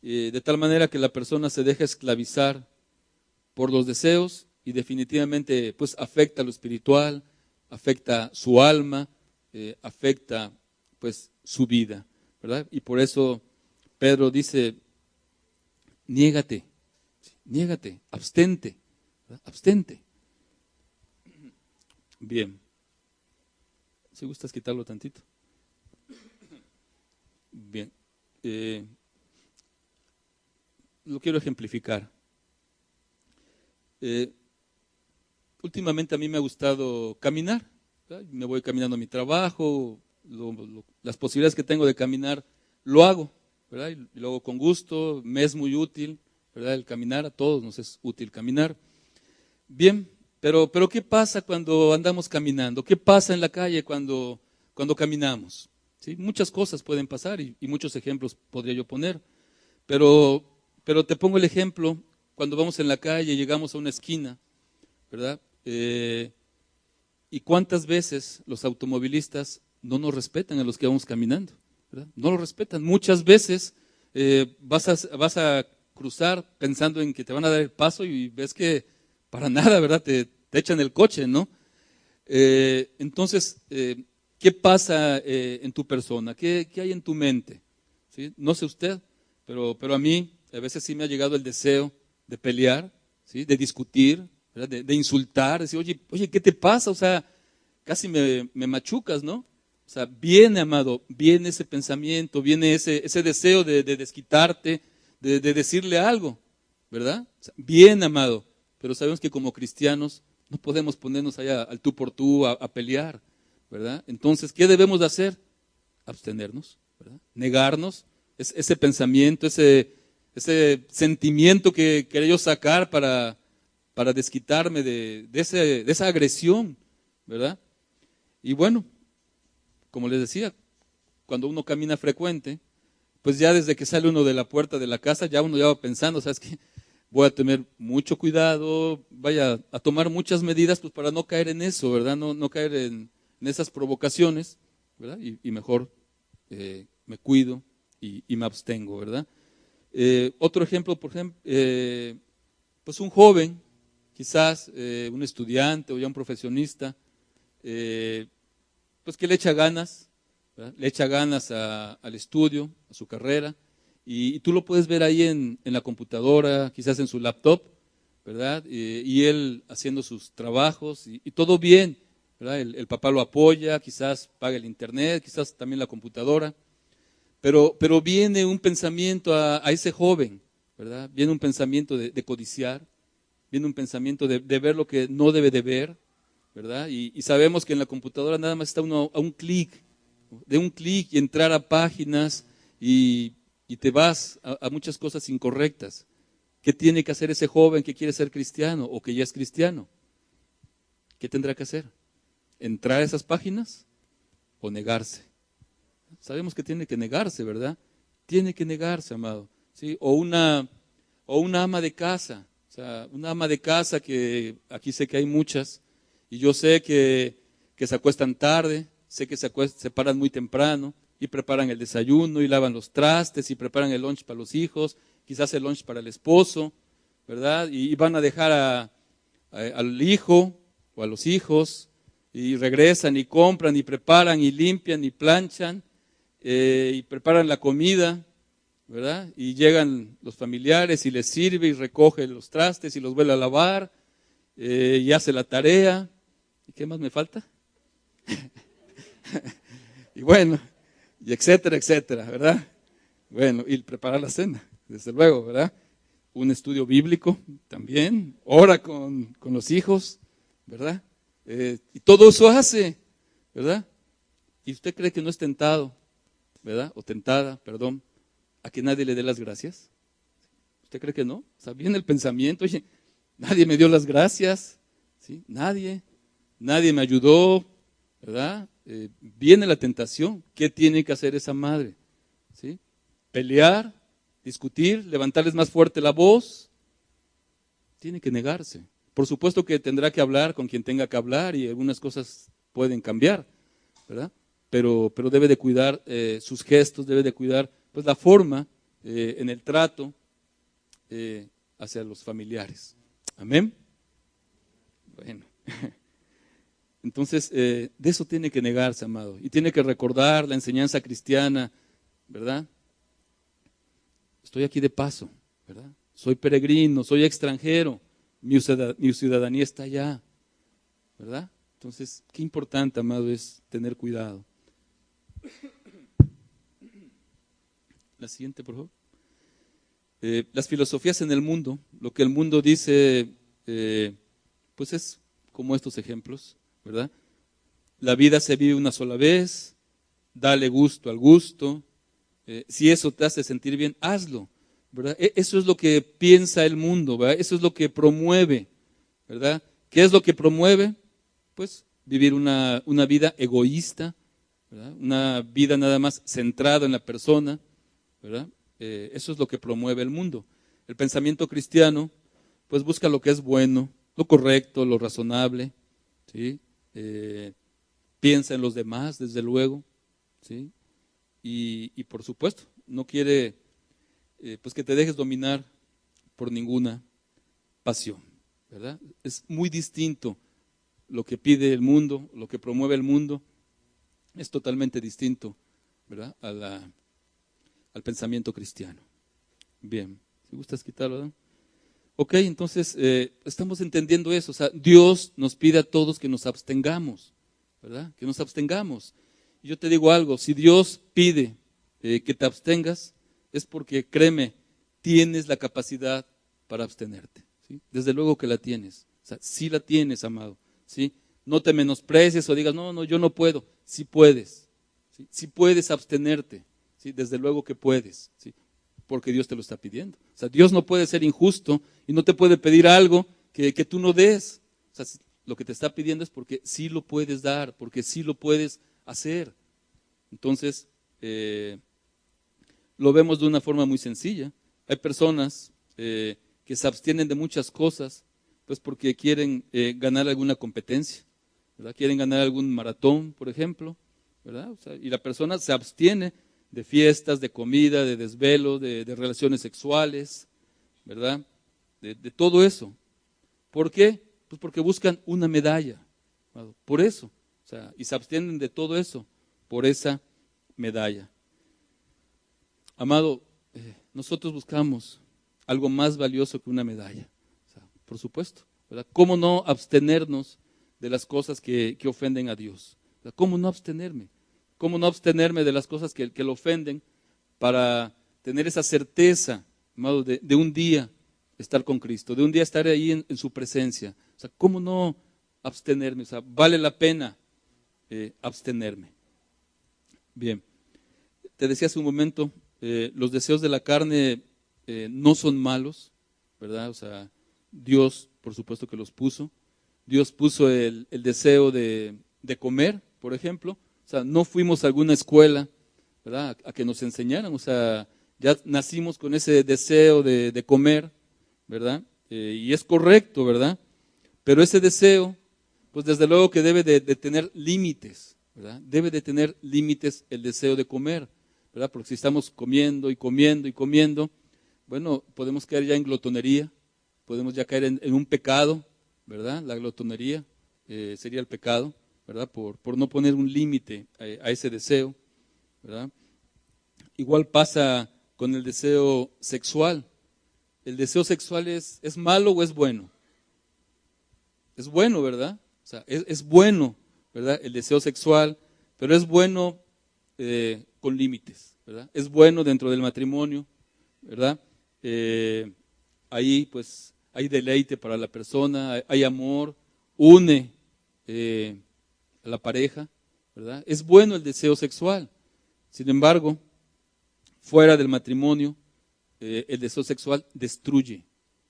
De tal manera que la persona se deja esclavizar por los deseos y definitivamente pues afecta lo espiritual, afecta su alma, afecta pues su vida, ¿verdad? Y por eso Pedro dice, niégate, abstente, ¿verdad? Abstente. Bien, si gustas quitarlo tantito. Bien, lo quiero ejemplificar. Últimamente a mí me ha gustado caminar, ¿verdad? Me voy caminando a mi trabajo, las posibilidades que tengo de caminar lo hago, ¿verdad? Y lo hago con gusto, me es muy útil, ¿verdad? El caminar, a todos nos es útil caminar. Bien, pero ¿qué pasa cuando andamos caminando? ¿Qué pasa en la calle cuando caminamos? ¿Sí? Muchas cosas pueden pasar y muchos ejemplos podría yo poner, pero te pongo el ejemplo, cuando vamos en la calle, llegamos a una esquina, ¿verdad? ¿Y cuántas veces los automovilistas no nos respetan a los que vamos caminando? ¿Verdad? No lo respetan. Muchas veces vas a cruzar pensando en que te van a dar el paso y ves que para nada, ¿verdad? Te echan el coche, ¿no? Entonces, ¿qué pasa en tu persona? ¿Qué hay en tu mente? ¿Sí? No sé usted, pero a mí a veces sí me ha llegado el deseo de pelear, ¿sí? De discutir, ¿verdad? De insultar, decir, oye, ¿qué te pasa? O sea, casi me machucas, ¿no? O sea, viene, amado, viene ese pensamiento, viene ese deseo de desquitarte, de decirle algo, ¿verdad? O sea, bien, amado, pero sabemos que como cristianos no podemos ponernos allá al tú por tú a pelear, ¿verdad? Entonces, ¿qué debemos de hacer? Abstenernos, ¿verdad? Negarnos ese pensamiento, ese sentimiento que quería yo sacar para desquitarme de esa agresión, ¿verdad? Y bueno, como les decía, cuando uno camina frecuente, pues ya desde que sale uno de la puerta de la casa, ya uno ya va pensando, ¿sabes qué? Voy a tener mucho cuidado, vaya a tomar muchas medidas pues para no caer en eso, ¿verdad? No caer en esas provocaciones, ¿verdad? Y mejor me cuido y me abstengo, ¿verdad? Otro ejemplo, por ejemplo, pues un joven, quizás un estudiante o ya un profesionista, pues que le echa ganas, ¿verdad? Le echa ganas al estudio, a su carrera, y tú lo puedes ver ahí en la computadora, quizás en su laptop, ¿verdad? Y él haciendo sus trabajos y todo bien, ¿verdad? El papá lo apoya, quizás paga el internet, quizás también la computadora, pero viene un pensamiento a ese joven, ¿verdad? Viene un pensamiento de codiciar, viene un pensamiento de ver lo que no debe de ver, ¿verdad? Y sabemos que en la computadora nada más está uno a un clic, de un clic y entrar a páginas y te vas a muchas cosas incorrectas. ¿Qué tiene que hacer ese joven que quiere ser cristiano o que ya es cristiano? ¿Qué tendrá que hacer? ¿Entrar a esas páginas o negarse? Sabemos que tiene que negarse, ¿verdad? Tiene que negarse, amado. ¿Sí? O una ama de casa. O sea, una ama de casa que aquí sé que hay muchas, y yo sé que se acuestan tarde, sé que se paran muy temprano, y preparan el desayuno, y lavan los trastes, y preparan el lunch para los hijos, quizás el lunch para el esposo, ¿verdad? Y van a dejar al hijo o a los hijos, y regresan y compran y preparan y limpian y planchan, y preparan la comida, ¿verdad? Y llegan los familiares y les sirve y recoge los trastes y los vuelve a lavar, y hace la tarea. ¿Y qué más me falta? Y bueno, y etcétera, etcétera, ¿verdad? Bueno, y preparar la cena, desde luego, ¿verdad? Un estudio bíblico también, ora con los hijos, ¿verdad? Y todo eso hace, ¿verdad? ¿Y usted cree que no es tentado, ¿verdad? O tentada, perdón, a que nadie le dé las gracias? ¿Usted cree que no? O sea, viene el pensamiento, oye, nadie me dio las gracias, ¿sí? Nadie me ayudó, ¿verdad? Viene la tentación. ¿Qué tiene que hacer esa madre? ¿Sí? Pelear, discutir, levantarles más fuerte la voz. Tiene que negarse. Por supuesto que tendrá que hablar con quien tenga que hablar y algunas cosas pueden cambiar, ¿verdad? Pero debe de cuidar sus gestos, debe de cuidar pues la forma en el trato hacia los familiares. Amén. Bueno. Entonces, de eso tiene que negarse, amado. Y tiene que recordar la enseñanza cristiana, ¿verdad? Estoy aquí de paso, ¿verdad? Soy peregrino, soy extranjero, mi ciudadanía está allá, ¿verdad? Entonces, qué importante, amado, es tener cuidado. La siguiente, por favor. Las filosofías en el mundo, lo que el mundo dice, pues es como estos ejemplos, ¿verdad? La vida se vive una sola vez, dale gusto al gusto, si eso te hace sentir bien, hazlo, ¿verdad? Eso es lo que piensa el mundo, ¿verdad? Eso es lo que promueve, ¿verdad? ¿Qué es lo que promueve? Pues vivir una vida egoísta, ¿verdad? Una vida nada más centrada en la persona, ¿verdad? Eso es lo que promueve el mundo. El pensamiento cristiano, pues busca lo que es bueno, lo correcto, lo razonable, ¿sí? Piensa en los demás, desde luego, ¿sí? Y por supuesto, no quiere pues que te dejes dominar por ninguna pasión, ¿verdad? Es muy distinto lo que pide el mundo, lo que promueve el mundo, es totalmente distinto, ¿verdad? Al pensamiento cristiano. Bien, si gustas quitarlo, ¿verdad? Ok, entonces estamos entendiendo eso, o sea, Dios nos pide a todos que nos abstengamos, ¿verdad? Que nos abstengamos. Y yo te digo algo, si Dios pide que te abstengas, es porque, créeme, tienes la capacidad para abstenerte, ¿sí? Desde luego que la tienes, o sea, sí la tienes, amado, ¿sí? No te menosprecies o digas, no, yo no puedo, sí puedes, ¿sí? Sí puedes abstenerte, ¿sí? Desde luego que puedes, ¿sí? Porque Dios te lo está pidiendo. O sea, Dios no puede ser injusto y no te puede pedir algo que tú no des. O sea, lo que te está pidiendo es porque sí lo puedes dar, porque sí lo puedes hacer. Entonces, lo vemos de una forma muy sencilla. Hay personas que se abstienen de muchas cosas, pues porque quieren ganar alguna competencia, ¿verdad? Quieren ganar algún maratón, por ejemplo, ¿verdad? O sea, y la persona se abstiene de fiestas, de comida, de desvelo, de relaciones sexuales, ¿verdad? De todo eso. ¿Por qué? Pues porque buscan una medalla, por eso, o sea, y se abstienen de todo eso, por esa medalla. Amado, nosotros buscamos algo más valioso que una medalla, o sea, por supuesto, ¿verdad? ¿Cómo no abstenernos de las cosas que ofenden a Dios. O sea, ¿cómo no abstenerme? ¿Cómo no abstenerme de las cosas que lo ofenden para tener esa certeza, amado, de un día estar con Cristo, de un día estar ahí en su presencia? O sea, ¿cómo no abstenerme? O sea, vale la pena abstenerme. Bien, te decía hace un momento, los deseos de la carne no son malos, ¿verdad? O sea, Dios, por supuesto que los puso. Dios puso el deseo de comer, por ejemplo. O sea, no fuimos a alguna escuela, ¿verdad?, a que nos enseñaran. O sea, ya nacimos con ese deseo de comer, ¿verdad? Y es correcto, ¿verdad? Pero ese deseo, pues desde luego que debe de tener límites, ¿verdad? Debe de tener límites el deseo de comer, ¿verdad? Porque si estamos comiendo y comiendo y comiendo, bueno, podemos caer ya en glotonería, podemos ya caer en un pecado, ¿verdad? La glotonería sería el pecado, ¿verdad? Por no poner un límite a ese deseo, ¿verdad? Igual pasa con el deseo sexual. ¿El deseo sexual es malo o es bueno? Es bueno, ¿verdad? O sea, es bueno, ¿verdad? El deseo sexual, pero es bueno con límites, ¿verdad? Es bueno dentro del matrimonio, ¿verdad? Ahí pues hay deleite para la persona, hay amor, une a la pareja, ¿verdad? Es bueno el deseo sexual. Sin embargo, fuera del matrimonio, el deseo sexual destruye,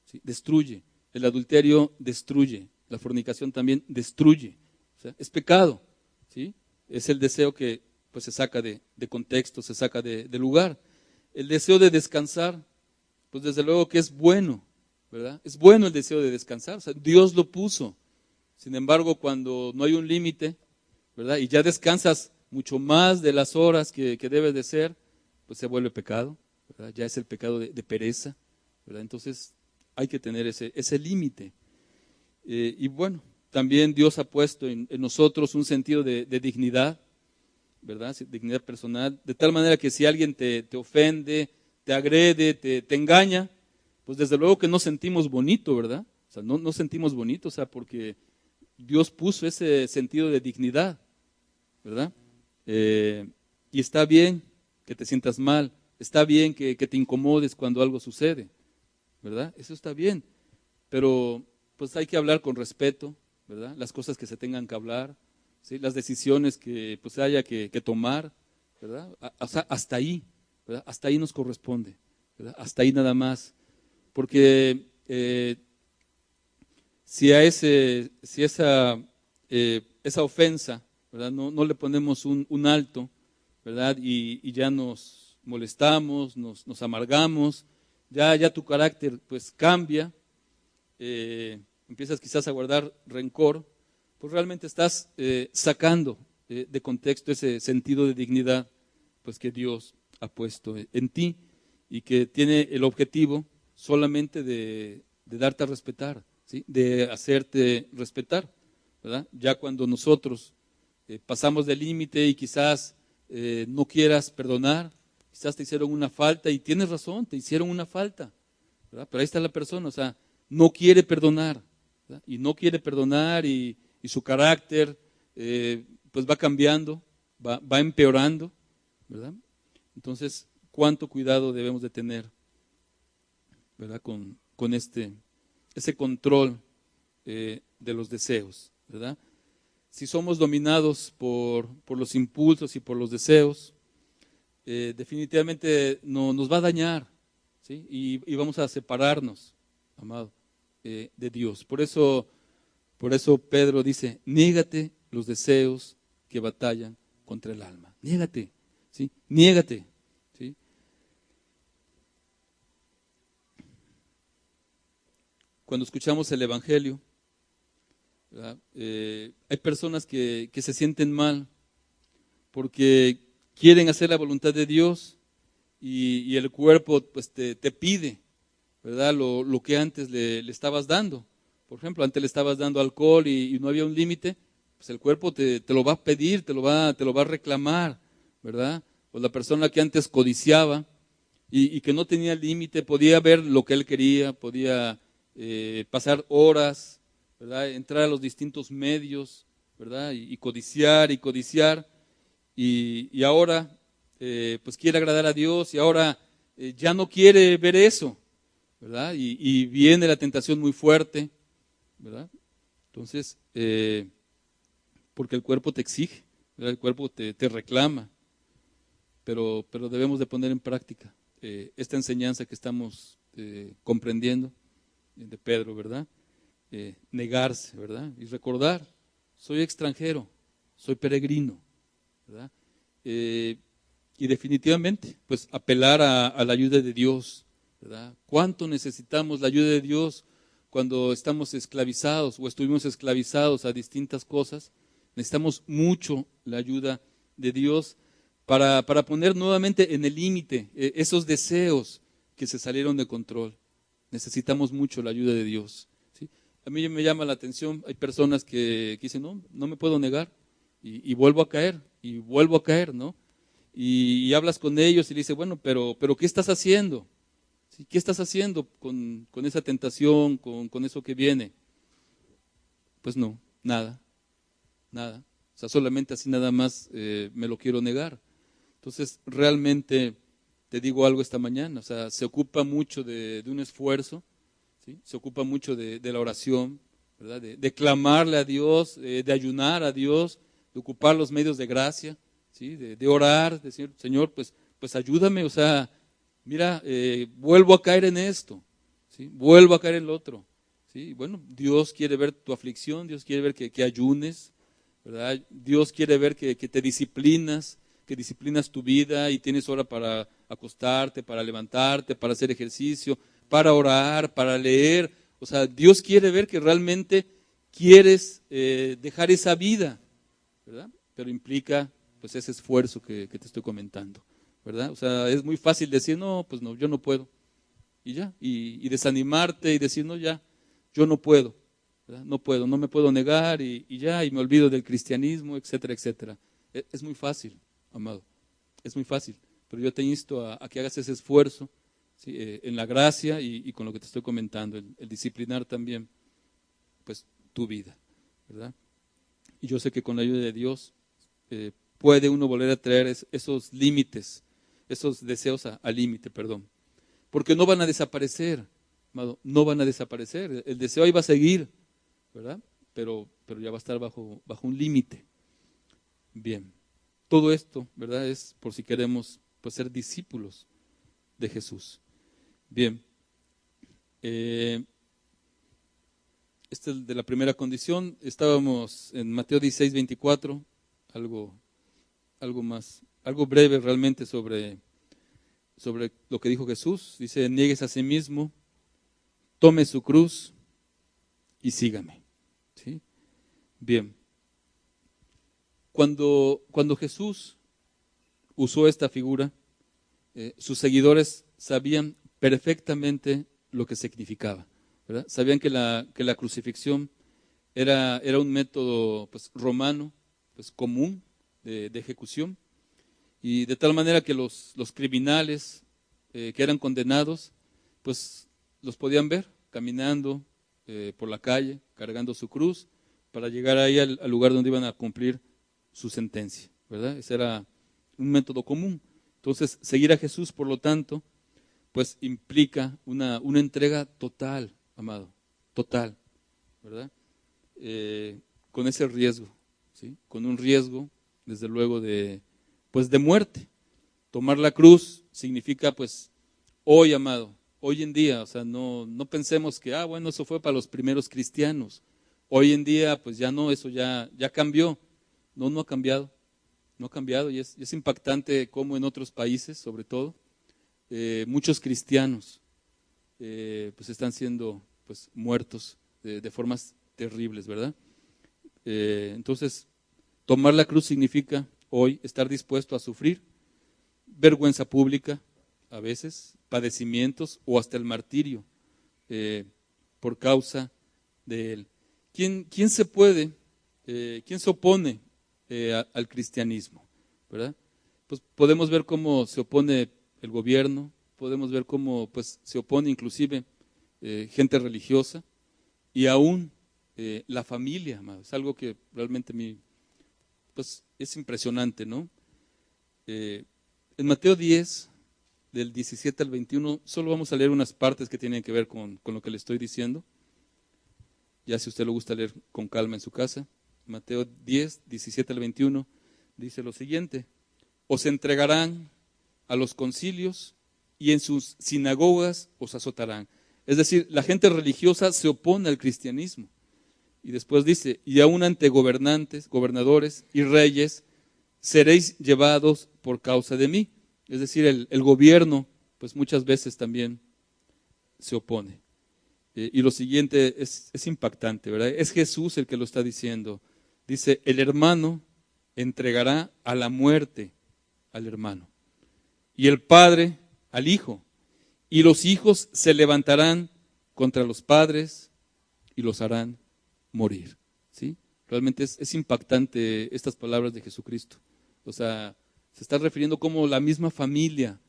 ¿sí? Destruye. El adulterio destruye. La fornicación también destruye. O sea, es pecado, ¿sí? Es el deseo que pues se saca de contexto, se saca de lugar. El deseo de descansar, pues desde luego que es bueno, ¿verdad? Es bueno el deseo de descansar, o sea, Dios lo puso. Sin embargo, cuando no hay un límite, ¿verdad? Y ya descansas mucho más de las horas que debe de ser, pues se vuelve pecado, ¿verdad? Ya es el pecado de pereza, ¿verdad? Entonces hay que tener ese límite. Y bueno, también Dios ha puesto en nosotros un sentido de dignidad, ¿verdad? Dignidad personal, de tal manera que si alguien te ofende, te agrede, te engaña, pues desde luego que no sentimos bonito, ¿verdad? O sea, no sentimos bonito, o sea, porque Dios puso ese sentido de dignidad, ¿verdad? Y está bien que te sientas mal, está bien que te incomodes cuando algo sucede, ¿verdad? Eso está bien, pero pues hay que hablar con respeto, ¿verdad? Las cosas que se tengan que hablar, ¿sí? Las decisiones que pues haya que tomar, ¿verdad? O sea, hasta ahí, ¿verdad? Hasta ahí nos corresponde, ¿verdad? Hasta ahí nada más, porque si esa ofensa, ¿verdad? No le ponemos un alto, ¿verdad? Y ya nos molestamos, nos amargamos, ya tu carácter pues cambia, empiezas quizás a guardar rencor, pues realmente estás sacando de contexto ese sentido de dignidad pues que Dios ha puesto en ti y que tiene el objetivo solamente de darte a respetar, ¿sí? De hacerte respetar, ¿verdad? Ya cuando nosotros pasamos del límite y quizás no quieras perdonar, quizás te hicieron una falta y tienes razón, te hicieron una falta, ¿verdad? Pero ahí está la persona, o sea, no quiere perdonar, ¿verdad? Y no quiere perdonar y su carácter pues va cambiando, va empeorando, ¿verdad? Entonces, ¿cuánto cuidado debemos de tener, ¿verdad? Con ese control de los deseos, ¿verdad? Si somos dominados por los impulsos y por los deseos, definitivamente nos va a dañar, ¿sí? Y vamos a separarnos, amado, de Dios. Por eso Pedro dice, niégate los deseos que batallan contra el alma. Niégate, ¿sí? Niégate, ¿sí? Cuando escuchamos el Evangelio, hay personas que se sienten mal porque quieren hacer la voluntad de Dios y el cuerpo pues te pide, ¿verdad? Lo que antes le estabas dando. Por ejemplo, antes le estabas dando alcohol y no había un límite, pues el cuerpo te lo va a pedir, te lo va a reclamar, ¿verdad? Pues la persona que antes codiciaba y que no tenía límite, podía ver lo que él quería, podía pasar horas ¿verdad? Entrar a los distintos medios, ¿verdad? Y codiciar y codiciar, y ahora pues quiere agradar a Dios, y ahora ya no quiere ver eso, ¿verdad? Y viene la tentación muy fuerte, ¿verdad? Entonces, porque el cuerpo te exige, ¿verdad? El cuerpo te reclama, pero debemos de poner en práctica esta enseñanza que estamos comprendiendo de Pedro, ¿verdad? Negarse, ¿verdad? Y recordar, soy extranjero, soy peregrino, ¿verdad? Y definitivamente, pues apelar a la ayuda de Dios, ¿verdad? ¿Cuánto necesitamos la ayuda de Dios cuando estamos esclavizados o estuvimos esclavizados a distintas cosas? Necesitamos mucho la ayuda de Dios para poner nuevamente en el límite esos deseos que se salieron de control. Necesitamos mucho la ayuda de Dios, ¿sí? A mí me llama la atención, hay personas que dicen, no me puedo negar, y vuelvo a caer, y vuelvo a caer, ¿no? Y hablas con ellos y le dices, bueno, pero ¿qué estás haciendo? ¿Sí? ¿Qué estás haciendo con esa tentación, con eso que viene? Pues no, nada. O sea, solamente así nada más me lo quiero negar. Entonces, realmente te digo algo esta mañana, o sea, se ocupa mucho de un esfuerzo, ¿sí? Se ocupa mucho de la oración, ¿verdad? De clamarle a Dios, de ayunar a Dios, de ocupar los medios de gracia, ¿sí? De orar, decir, Señor, pues ayúdame, o sea, mira, vuelvo a caer en esto, ¿sí? Vuelvo a caer en lo otro, ¿sí? Bueno, Dios quiere ver tu aflicción, Dios quiere ver que ayunes, ¿verdad? Dios quiere ver que te disciplinas, que disciplinas tu vida y tienes hora para acostarte, para levantarte, para hacer ejercicio, para orar, para leer. O sea, Dios quiere ver que realmente quieres dejar esa vida, ¿verdad? Pero implica pues ese esfuerzo que te estoy comentando, ¿verdad? O sea, es muy fácil decir, no, pues no, yo no puedo. Y ya, y desanimarte y decir, no, ya, yo no puedo, ¿verdad? No puedo, no me puedo negar y ya, y me olvido del cristianismo, etcétera, etcétera. Es muy fácil, amado, es muy fácil, pero yo te insto a que hagas ese esfuerzo, ¿sí? En la gracia y con lo que te estoy comentando, el disciplinar también, pues, tu vida, ¿verdad? Y yo sé que con la ayuda de Dios puede uno volver a traer esos límites, esos deseos al límite, perdón, porque no van a desaparecer, amado, no van a desaparecer, el deseo ahí va a seguir, ¿verdad? Pero ya va a estar bajo un límite. Bien, todo esto, ¿verdad? Es por si queremos pues ser discípulos de Jesús. Bien, esta es de la primera condición. Estábamos en Mateo 16, 24, algo más, algo breve realmente sobre lo que dijo Jesús. Dice, niegues a sí mismo, tome su cruz y sígame. ¿Sí? Bien, cuando Jesús usó esta figura, sus seguidores sabían perfectamente lo que significaba, ¿verdad? Sabían que la crucifixión era un método pues, romano, pues, común de ejecución, y de tal manera que los criminales que eran condenados, pues los podían ver caminando por la calle, cargando su cruz, para llegar ahí al lugar donde iban a cumplir su sentencia, ¿verdad? Ese era un método común. Entonces, seguir a Jesús, por lo tanto, pues implica una entrega total, amado, total, ¿verdad? Con ese riesgo, ¿sí? Con un riesgo, desde luego, pues de muerte. Tomar la cruz significa, pues, hoy, amado, hoy en día, o sea, no pensemos que, bueno, eso fue para los primeros cristianos. Hoy en día, pues ya no, eso ya cambió. No ha cambiado. No ha cambiado y es impactante cómo en otros países, sobre todo, muchos cristianos pues están siendo pues muertos de formas terribles, ¿verdad? Entonces, tomar la cruz significa hoy estar dispuesto a sufrir vergüenza pública, a veces, padecimientos o hasta el martirio por causa de él. ¿Quién se puede, quién se opone al cristianismo, ¿verdad? Pues podemos ver cómo se opone el gobierno, podemos ver cómo pues, se opone inclusive gente religiosa y aún la familia, amado. Es algo que realmente a mí, pues, es impresionante, ¿no? En Mateo 10, del 17 al 21, solo vamos a leer unas partes que tienen que ver con lo que le estoy diciendo. Ya si usted lo gusta leer con calma en su casa. Mateo 10, 17 al 21, dice lo siguiente: os entregarán a los concilios y en sus sinagogas os azotarán. Es decir, la gente religiosa se opone al cristianismo. Y después dice, y aún ante gobernantes, gobernadores y reyes seréis llevados por causa de mí. Es decir, el gobierno, pues muchas veces también se opone. Y lo siguiente es impactante, ¿verdad? Es Jesús el que lo está diciendo. Dice, el hermano entregará a la muerte al hermano, y el padre al hijo, y los hijos se levantarán contra los padres y los harán morir. ¿Sí? Realmente es impactante estas palabras de Jesucristo. O sea, se está refiriendo como la misma familia,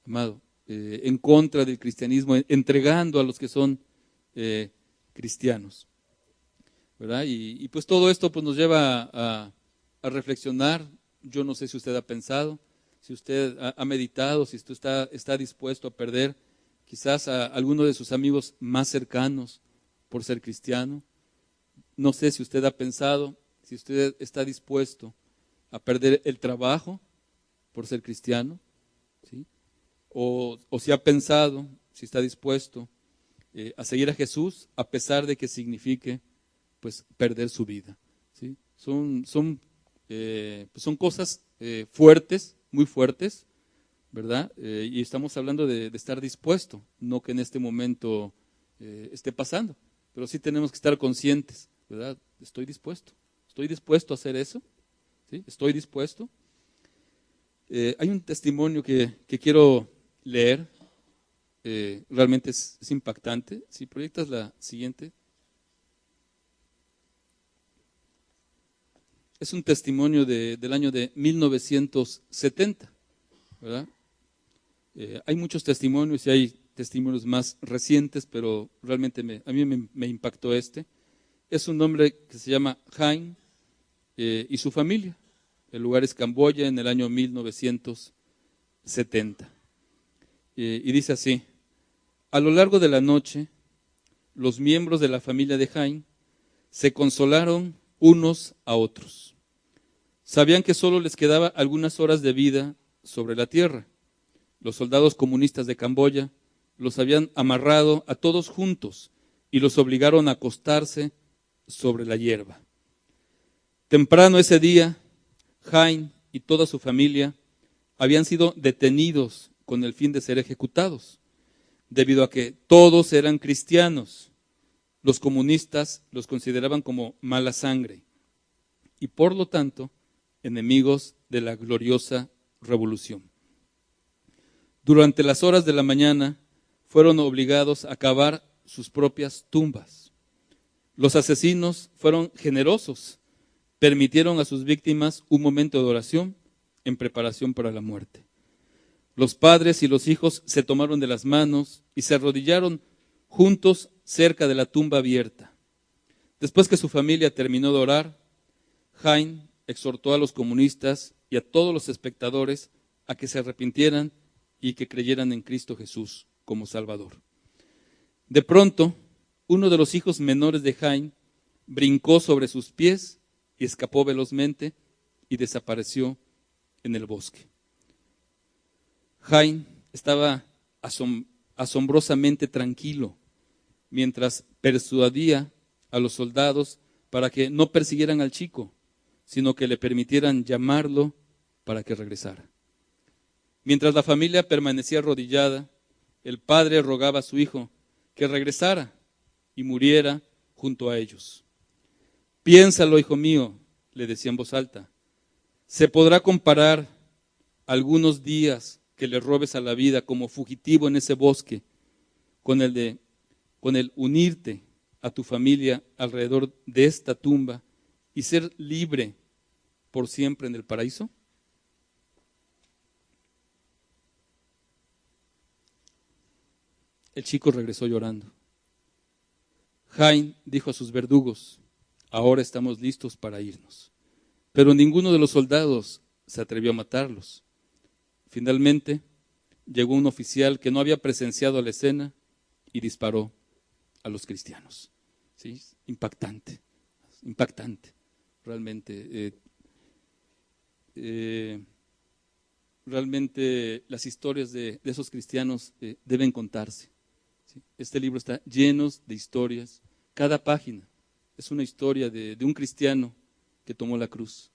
amado, en contra del cristianismo, entregando a los que son cristianos, ¿verdad? Y pues todo esto pues nos lleva a reflexionar. Yo no sé si usted ha pensado, si usted ha meditado, si usted está dispuesto a perder quizás a alguno de sus amigos más cercanos por ser cristiano. No sé si usted ha pensado, si usted está dispuesto a perder el trabajo por ser cristiano, ¿sí? O si ha pensado, si está dispuesto a seguir a Jesús a pesar de que signifique pues perder su vida, ¿sí? Pues son cosas fuertes, muy fuertes, ¿verdad? Y estamos hablando de estar dispuesto, no que en este momento esté pasando, pero sí tenemos que estar conscientes, ¿verdad? Estoy dispuesto a hacer eso, ¿sí? Estoy dispuesto. Hay un testimonio que quiero leer, realmente es impactante. Si proyectas la siguiente. Es un testimonio del año de 1970, ¿verdad? Hay muchos testimonios y hay testimonios más recientes, pero realmente a mí me impactó este. Es un hombre que se llama Jaime y su familia. El lugar es Camboya en el año 1970. Y dice así: a lo largo de la noche, los miembros de la familia de Jaime se consolaron unos a otros. Sabían que solo les quedaba algunas horas de vida sobre la tierra. Los soldados comunistas de Camboya los habían amarrado a todos juntos y los obligaron a acostarse sobre la hierba. Temprano ese día, Jaime y toda su familia habían sido detenidos con el fin de ser ejecutados, debido a que todos eran cristianos. Los comunistas los consideraban como mala sangre y por lo tanto enemigos de la gloriosa revolución. Durante las horas de la mañana fueron obligados a cavar sus propias tumbas. Los asesinos fueron generosos, permitieron a sus víctimas un momento de oración en preparación para la muerte. Los padres y los hijos se tomaron de las manos y se arrodillaron juntos cerca de la tumba abierta. Después que su familia terminó de orar, Jaime exhortó a los comunistas y a todos los espectadores a que se arrepintieran y que creyeran en Cristo Jesús como Salvador. De pronto, uno de los hijos menores de Jaime brincó sobre sus pies y escapó velozmente y desapareció en el bosque. Jaime estaba asombrosamente tranquilo mientras persuadía a los soldados para que no persiguieran al chico, sino que le permitieran llamarlo para que regresara. Mientras la familia permanecía arrodillada, el padre rogaba a su hijo que regresara y muriera junto a ellos. Piénsalo, hijo mío, le decía en voz alta. ¿Se podrá comparar algunos días que le robes a la vida como fugitivo en ese bosque con el unirte a tu familia alrededor de esta tumba y ser libre por siempre en el paraíso? El chico regresó llorando. Jain dijo a sus verdugos: ahora estamos listos para irnos. Pero ninguno de los soldados se atrevió a matarlos. Finalmente, llegó un oficial que no había presenciado la escena y disparó a los cristianos. ¿Sí? Impactante, impactante, realmente. Realmente las historias de esos cristianos deben contarse. ¿Sí? Este libro está lleno de historias. Cada página es una historia de un cristiano que tomó la cruz.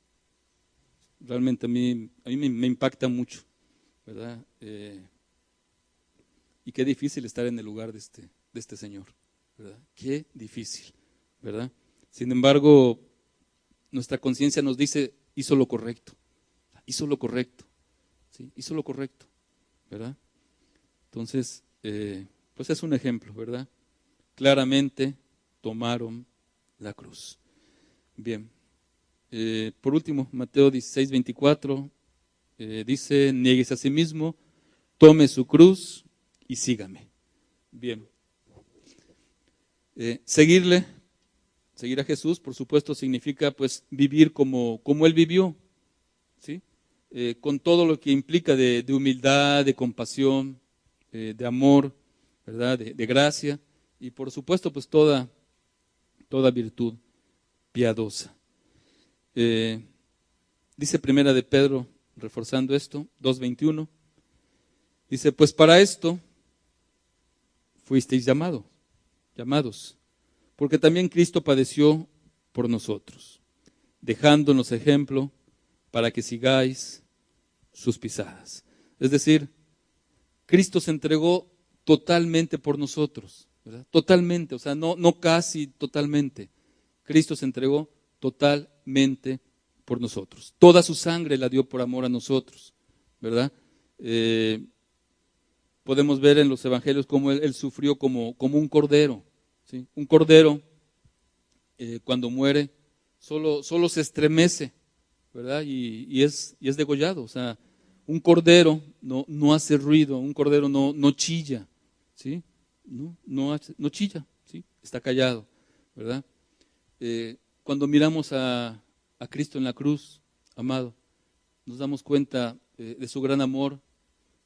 Realmente a mí me impacta mucho, ¿verdad? Y qué difícil estar en el lugar de este Señor, ¿verdad? Qué difícil, ¿verdad? Sin embargo, nuestra conciencia nos dice: hizo lo correcto, hizo lo correcto, ¿sí? Hizo lo correcto, ¿verdad? Entonces, pues es un ejemplo, ¿verdad? Claramente tomaron la cruz. Bien. Por último, Mateo 16:24 dice: niéguese a sí mismo, tome su cruz y sígame. Bien. Seguir a Jesús, por supuesto, significa pues vivir como Él vivió, ¿sí? Con todo lo que implica de humildad, de compasión, de amor, ¿verdad? De gracia y por supuesto pues toda virtud piadosa. Dice Primera de Pedro, reforzando esto, 2:21, dice: pues para esto fuisteis llamados, porque también Cristo padeció por nosotros, dejándonos ejemplo para que sigáis sus pisadas. Es decir, Cristo se entregó totalmente por nosotros, ¿verdad? Totalmente, o sea, no casi totalmente. Cristo se entregó totalmente por nosotros. Toda su sangre la dio por amor a nosotros, ¿verdad? Podemos ver en los evangelios cómo él sufrió como un cordero, ¿sí? Un cordero cuando muere solo se estremece, ¿verdad? Y es degollado. O sea, un cordero no hace ruido, un cordero no chilla, ¿sí? No chilla, ¿sí? Está callado, ¿verdad? Cuando miramos a Cristo en la cruz, amado, nos damos cuenta de su gran amor,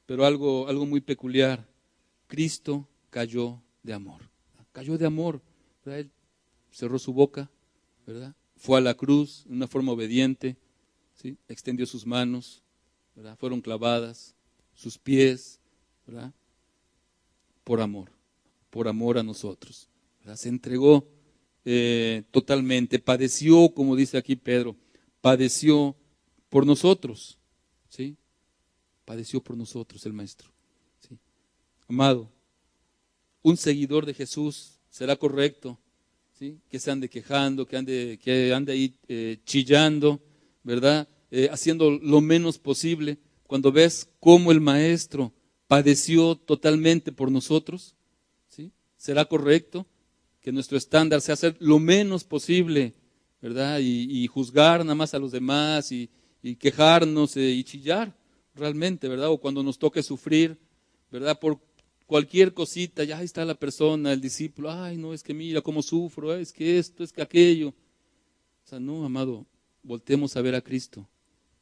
pero algo muy peculiar: Cristo cayó de amor, ¿verdad? Él cerró su boca, ¿verdad? Fue a la cruz de una forma obediente, ¿sí? Extendió sus manos, ¿verdad? Fueron clavadas sus pies, ¿verdad? Por amor a nosotros, ¿verdad? Se entregó totalmente, padeció, como dice aquí Pedro, padeció por nosotros, ¿sí? Padeció por nosotros el Maestro, ¿sí? Amado, un seguidor de Jesús, ¿será correcto, ¿sí? Que se ande quejando, que ande ahí chillando, ¿verdad? Haciendo lo menos posible, cuando ves cómo el Maestro padeció totalmente por nosotros, ¿sí? ¿Será correcto que nuestro estándar sea hacer lo menos posible, ¿verdad? Y juzgar nada más a los demás y quejarnos y chillar realmente, ¿verdad? O cuando nos toque sufrir, ¿verdad? Por cualquier cosita, ya está la persona, el discípulo: ay, no, es que mira cómo sufro, es que esto, es que aquello. O sea, no, amado, voltemos a ver a Cristo,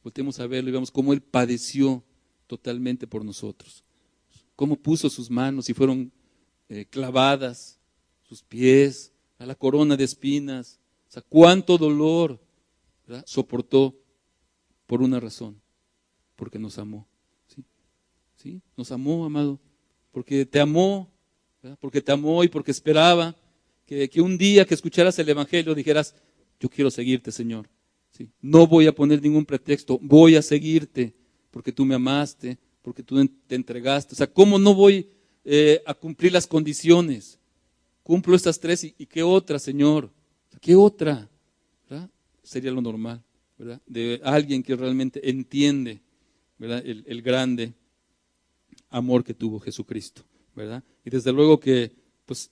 voltemos a verlo y veamos cómo Él padeció totalmente por nosotros. Cómo puso sus manos y fueron clavadas, sus pies, a la corona de espinas. O sea, cuánto dolor, ¿verdad? Soportó por una razón: porque nos amó. ¿Sí? ¿Sí? Nos amó, amado, porque te amó, ¿verdad? Porque te amó y porque esperaba que un día que escucharas el Evangelio dijeras: yo quiero seguirte, Señor. ¿Sí? No voy a poner ningún pretexto, voy a seguirte porque tú me amaste, porque tú te entregaste. O sea, ¿cómo no voy a cumplir las condiciones? Cumplo estas tres y ¿qué otra, Señor? ¿Qué otra? ¿Verdad? Sería lo normal, ¿verdad? De alguien que realmente entiende, ¿verdad? El grande amor que tuvo Jesucristo, ¿verdad? Y desde luego que, pues,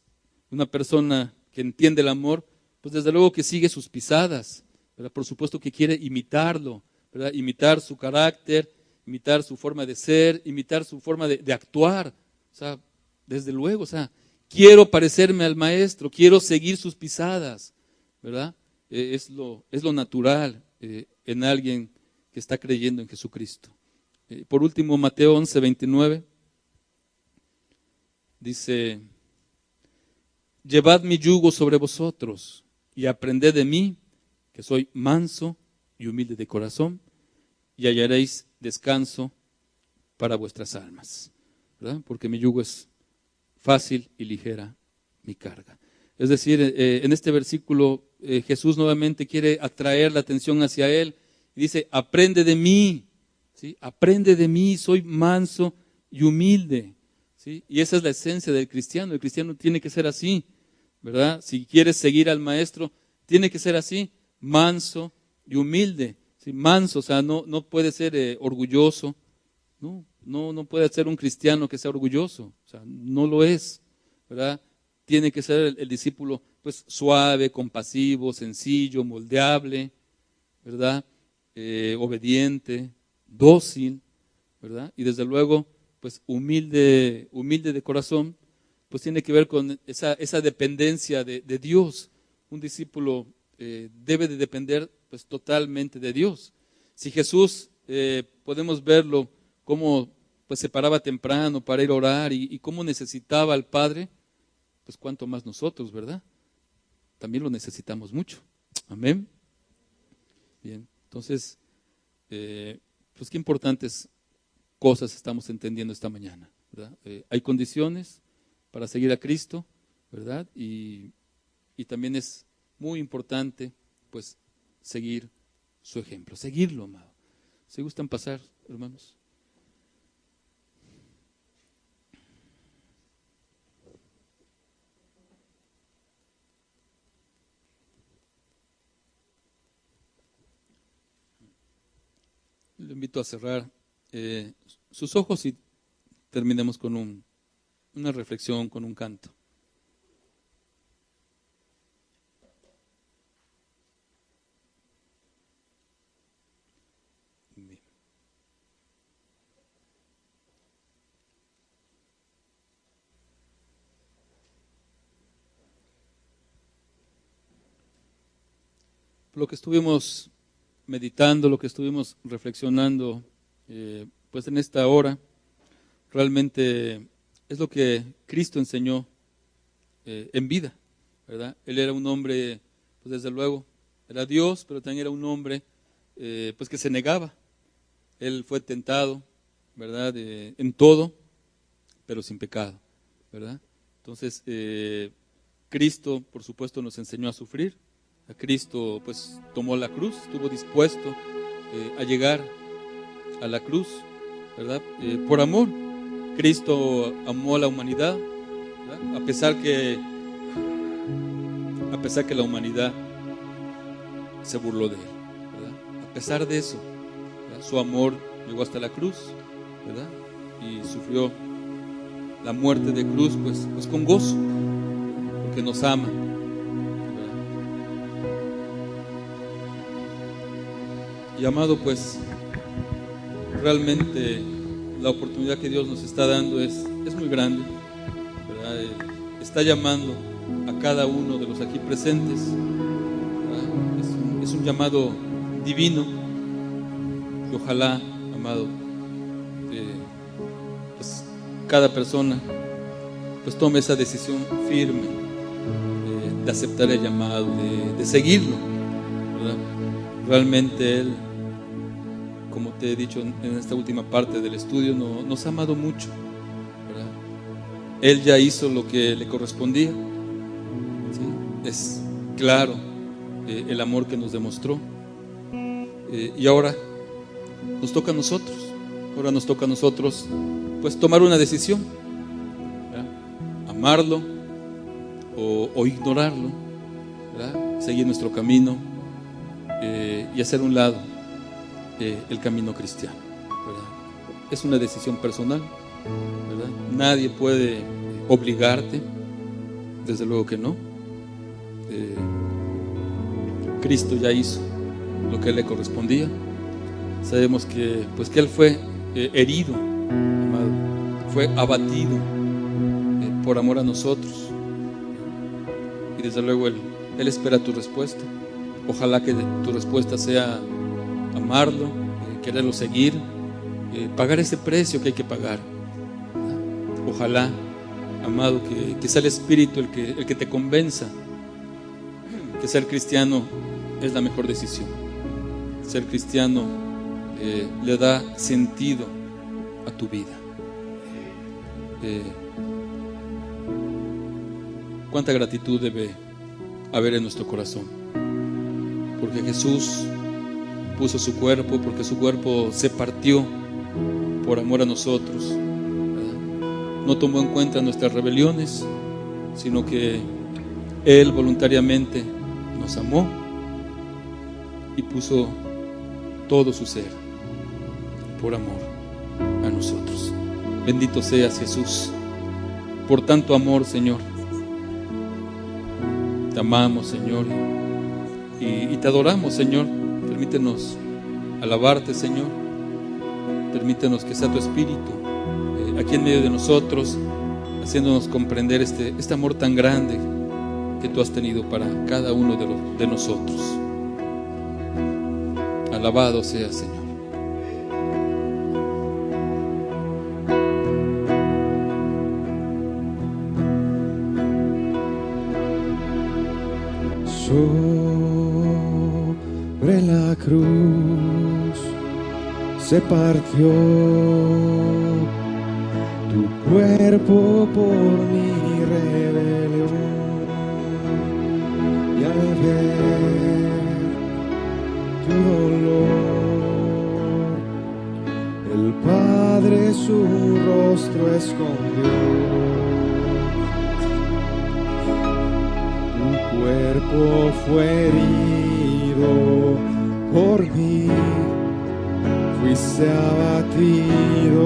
una persona que entiende el amor, pues desde luego que sigue sus pisadas, ¿verdad? Por supuesto que quiere imitarlo, ¿verdad? Imitar su carácter, imitar su forma de ser, imitar su forma de actuar. O sea, desde luego, o sea, quiero parecerme al Maestro, quiero seguir sus pisadas, ¿verdad? Es lo natural en alguien que está creyendo en Jesucristo. Por último, Mateo 11:29 dice: llevad mi yugo sobre vosotros y aprended de mí, que soy manso y humilde de corazón, y hallaréis descanso para vuestras almas, ¿verdad? Porque mi yugo es fácil y ligera mi carga. Es decir, en este versículo Jesús nuevamente quiere atraer la atención hacia él y dice: aprende de mí, ¿sí? Aprende de mí, soy manso y humilde, ¿sí? Y esa es la esencia del cristiano. El cristiano tiene que ser así, ¿verdad? Si quieres seguir al Maestro, tiene que ser así, manso y humilde, ¿sí? Manso, o sea, no puede ser orgulloso, no puede ser un cristiano que sea orgulloso, o sea, no lo es, ¿verdad? Tiene que ser el discípulo, pues, suave, compasivo, sencillo, moldeable, ¿verdad? Obediente, dócil, ¿verdad? Y desde luego, pues, humilde de corazón, pues tiene que ver con esa dependencia de Dios. Un discípulo debe de depender, pues, totalmente de Dios. Si Jesús, podemos verlo cómo, pues, se paraba temprano para ir a orar y cómo necesitaba al Padre, pues cuánto más nosotros, ¿verdad? También lo necesitamos mucho. Amén. Bien, entonces, pues qué importantes cosas estamos entendiendo esta mañana, ¿verdad? Hay condiciones para seguir a Cristo, ¿verdad? Y también es muy importante, pues, seguir su ejemplo, seguirlo, amado. ¿Se gustan pasar, hermanos? Le invito a cerrar sus ojos y terminemos con una reflexión, con un canto. Bien. Lo que estuvimos meditando, lo que estuvimos reflexionando, pues en esta hora, realmente es lo que Cristo enseñó en vida, ¿verdad? Él era un hombre, pues desde luego, era Dios, pero también era un hombre, pues que se negaba. Él fue tentado, ¿verdad? En todo, pero sin pecado, ¿verdad? Entonces, Cristo, por supuesto, nos enseñó a sufrir. A Cristo, pues, tomó la cruz, estuvo dispuesto a llegar a la cruz, ¿verdad? Por amor. Cristo amó a la humanidad, ¿verdad? A pesar que la humanidad se burló de él, ¿verdad? A pesar de eso, ¿verdad? Su amor llegó hasta la cruz, ¿verdad? Y sufrió la muerte de cruz, pues con gozo, porque nos ama. Y amado, pues realmente la oportunidad que Dios nos está dando es muy grande, ¿verdad? Está llamando a cada uno de los aquí presentes, es un llamado divino, y ojalá, amado, pues cada persona pues tome esa decisión firme de aceptar el llamado, de seguirlo, ¿verdad? Realmente Él, como te he dicho en esta última parte del estudio, nos ha amado mucho, ¿verdad? Él ya hizo lo que le correspondía, ¿sí? Es claro el amor que nos demostró, y ahora nos toca a nosotros, pues tomar una decisión, ¿verdad? Amarlo o ignorarlo, ¿verdad? Seguir nuestro camino y hacer un lado el camino cristiano, ¿verdad? Es una decisión personal, ¿verdad? Nadie puede obligarte, desde luego que no. Cristo ya hizo lo que le correspondía. Sabemos que Él fue herido, amado, fue abatido por amor a nosotros. Y desde luego Él espera tu respuesta. Ojalá que tu respuesta sea amarlo, quererlo seguir, pagar ese precio que hay que pagar. Ojalá, amado, que sea el Espíritu el que te convenza que ser cristiano es la mejor decisión. Ser cristiano le da sentido a tu vida. Cuánta gratitud debe haber en nuestro corazón, porque Jesús puso su cuerpo, porque su cuerpo se partió por amor a nosotros, ¿verdad? No tomó en cuenta nuestras rebeliones, sino que Él voluntariamente nos amó y puso todo su ser por amor a nosotros. Bendito seas, Jesús, por tanto amor, Señor. Te amamos, Señor, y te adoramos, Señor. Permítenos alabarte, Señor. Permítenos que sea tu Espíritu aquí en medio de nosotros, haciéndonos comprender este amor tan grande que tú has tenido para cada uno de nosotros. Alabado sea, Señor. Sobre la cruz se partió tu cuerpo por mi rebelión, y al ver tu dolor, el Padre su rostro escondió. Tu cuerpo fue herido por mí, fuiste abatido.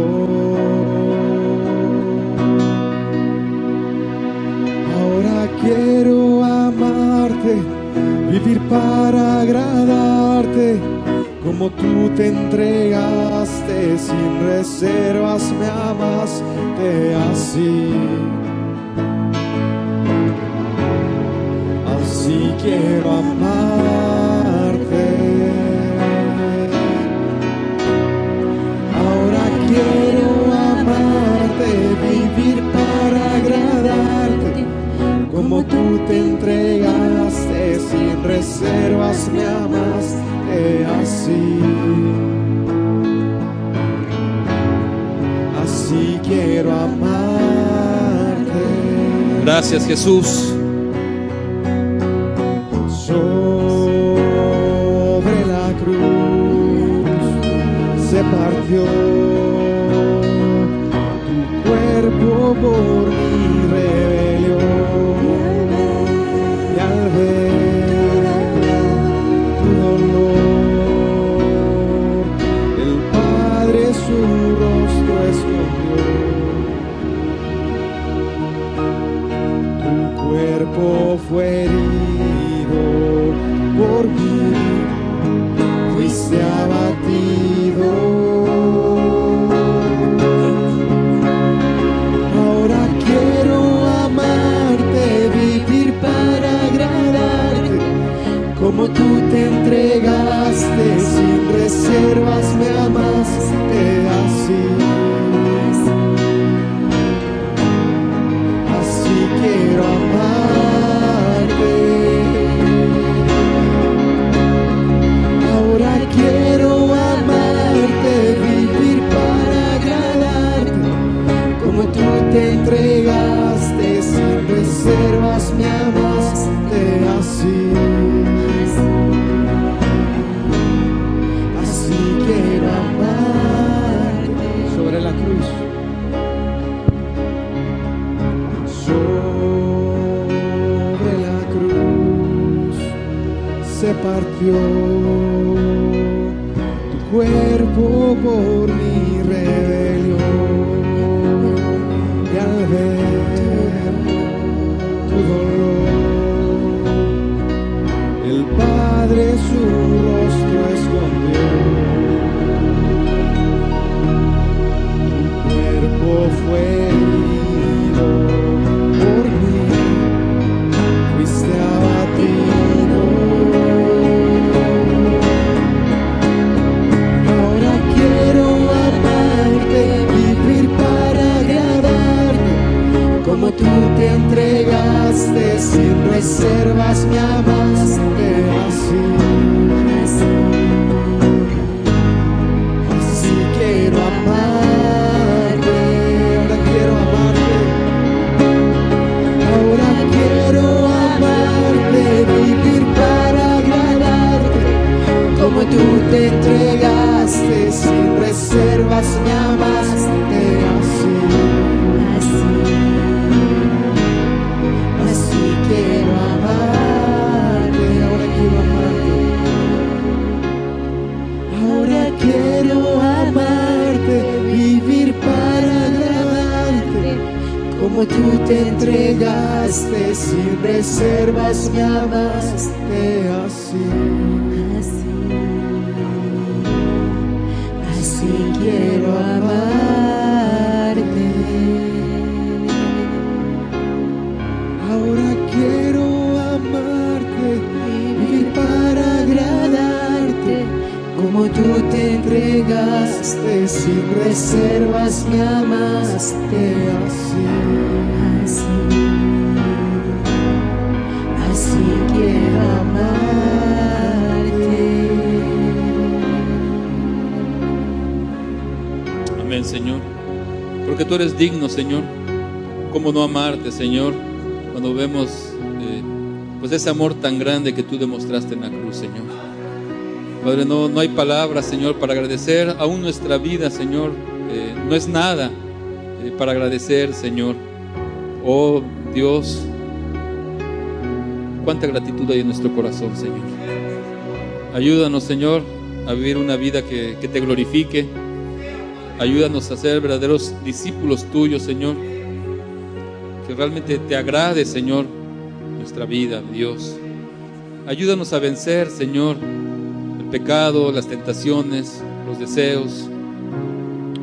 Ahora quiero amarte, vivir para agradarte, como tú te entregaste sin reservas, me amaste así. Así quiero amarte. Ahora quiero amarte, vivir para agradarte, como tú te entregaste sin reservas, me amaste así. Así quiero amarte. Gracias, Jesús. Sobre la cruz se partió tu cuerpo por mi rebelión, y al ver tu dolor, el Padre su rostro escondió. Tu cuerpo fue herido por mí, fuiste abatido. Ahora quiero amarte, vivir para agradarte, como tú te entregaste sin reservas, me amaste así. Así quiero amarte. Ahora quiero amarte, vivir para agradarte, como tú te entregaste sin reservas, me amaste así. Así quiero amarte. Sobre la cruz. Sobre la cruz se partió tu cuerpo por mi rebelión, y al ver tu dolor, el Padre su rostro escondió. Tu cuerpo fue herido entregaste sin reservas, me amaste así. Así quiero amarte, ahora quiero amarte. Ahora quiero amarte, vivir para agradarte, como tú te entregaste sin reservas, me amaste así. Así quiero amarte, ahora quiero amarte. Ahora quiero amarte, vivir para agradarte, como tú te entregaste sin reservas, me amaste así. Así quiero amarte. Ahora quiero amarte, vivir para agradarte, como tú te entregaste sin reservas, me amaste así. Así quiero amarte. Amén, Señor. Porque tú eres digno, Señor. ¿Cómo no amarte, Señor? Cuando vemos pues ese amor tan grande que tú demostraste en la cruz, Señor. Padre, no hay palabras, Señor, para agradecer. Aún nuestra vida, Señor, no es nada para agradecer, Señor. Oh Dios, cuánta gratitud hay en nuestro corazón, Señor. Ayúdanos, Señor, a vivir una vida que te glorifique. Ayúdanos a ser verdaderos discípulos tuyos, Señor. Que realmente te agrade, Señor, nuestra vida, Dios. Ayúdanos a vencer, Señor, el pecado, las tentaciones, los deseos.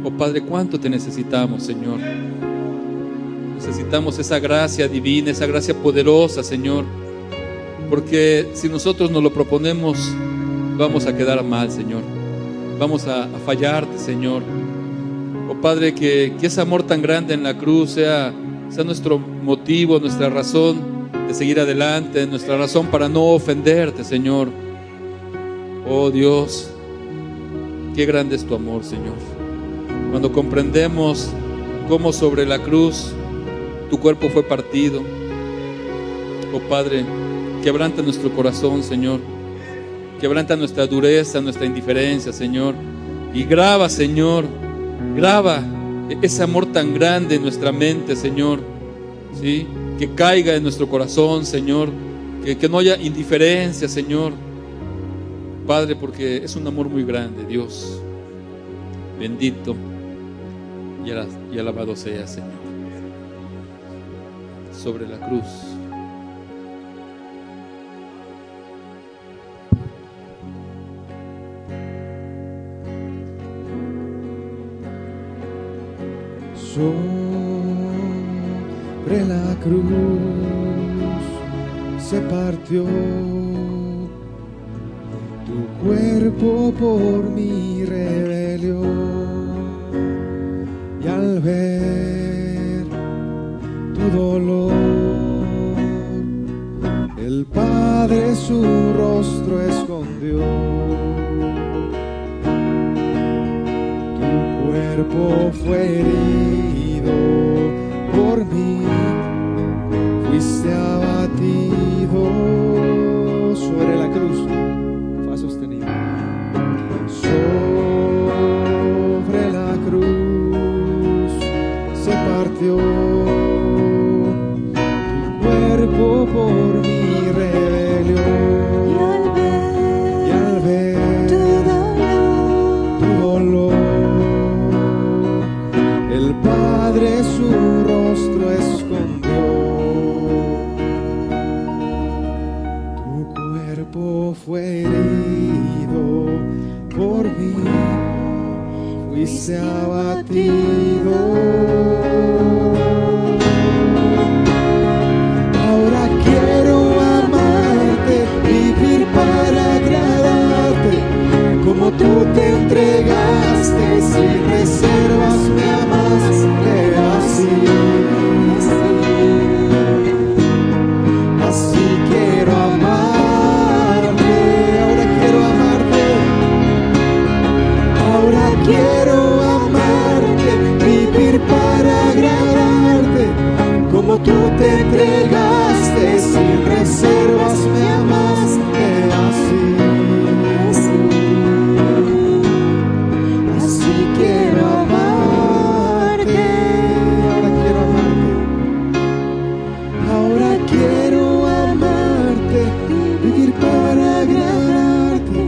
Oh Padre, cuánto te necesitamos, Señor. Necesitamos esa gracia divina, esa gracia poderosa, Señor. Porque si nosotros nos lo proponemos, vamos a quedar mal, Señor. Vamos a fallarte, Señor. Oh Padre, que ese amor tan grande en la cruz sea nuestro motivo, nuestra razón de seguir adelante, nuestra razón para no ofenderte, Señor. Oh Dios, qué grande es tu amor, Señor. Cuando comprendemos cómo sobre la cruz tu cuerpo fue partido. Oh Padre, quebranta nuestro corazón, Señor. Quebranta nuestra dureza, nuestra indiferencia, Señor. Y graba, Señor, graba ese amor tan grande en nuestra mente, Señor, ¿sí? Que caiga en nuestro corazón, Señor, que no haya indiferencia, Señor, Padre, porque es un amor muy grande, Dios. Bendito y alabado sea, Señor. Sobre la cruz. Sobre la cruz se partió tu cuerpo por mi rebelión, y al ver tu dolor, el Padre su rostro escondió. Tu cuerpo fue herido por mí, fuiste abatido sobre la cruz, fa sostenido. Sobre la cruz se partió tu cuerpo por mi rebelión, y al ver tu dolor, el Padre su rostro escondió. como tú te entregaste sin reservas, me amaste así. Así quiero amarte. Ahora quiero amarte, vivir para agradarte,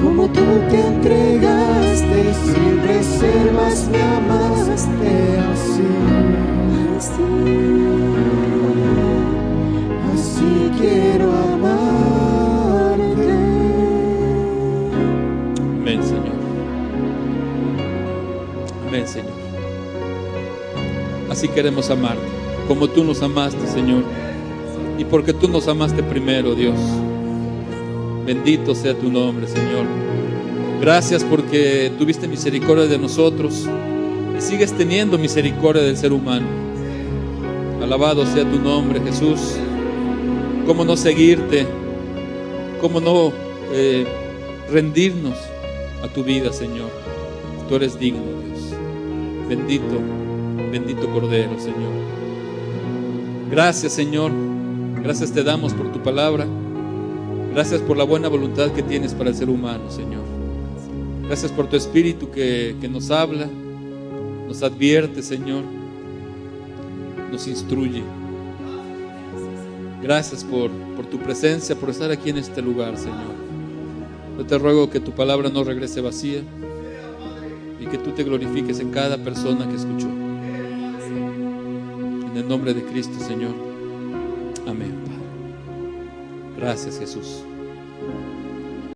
como tú te entregaste sin reservas, me amaste así. Así quiero amarte. Amén, Señor. Amén, Señor. Así queremos amarte, como tú nos amaste, Señor. Y porque tú nos amaste primero, Dios. Bendito sea tu nombre, Señor. Gracias porque tuviste misericordia de nosotros y sigues teniendo misericordia del ser humano. Alabado sea tu nombre, Jesús. Cómo no seguirte, cómo no rendirnos a tu vida, Señor. Tú eres digno, Dios. Bendito, bendito Cordero, Señor. Gracias, Señor. Gracias te damos por tu palabra. Gracias por la buena voluntad que tienes para el ser humano, Señor. Gracias por tu Espíritu que nos habla, nos advierte, Señor, nos instruye. Gracias por tu presencia, por estar aquí en este lugar, Señor. Yo te ruego que tu palabra no regrese vacía y que tú te glorifiques en cada persona que escuchó. En el nombre de Cristo, Señor. Amén, Padre. Gracias, Jesús.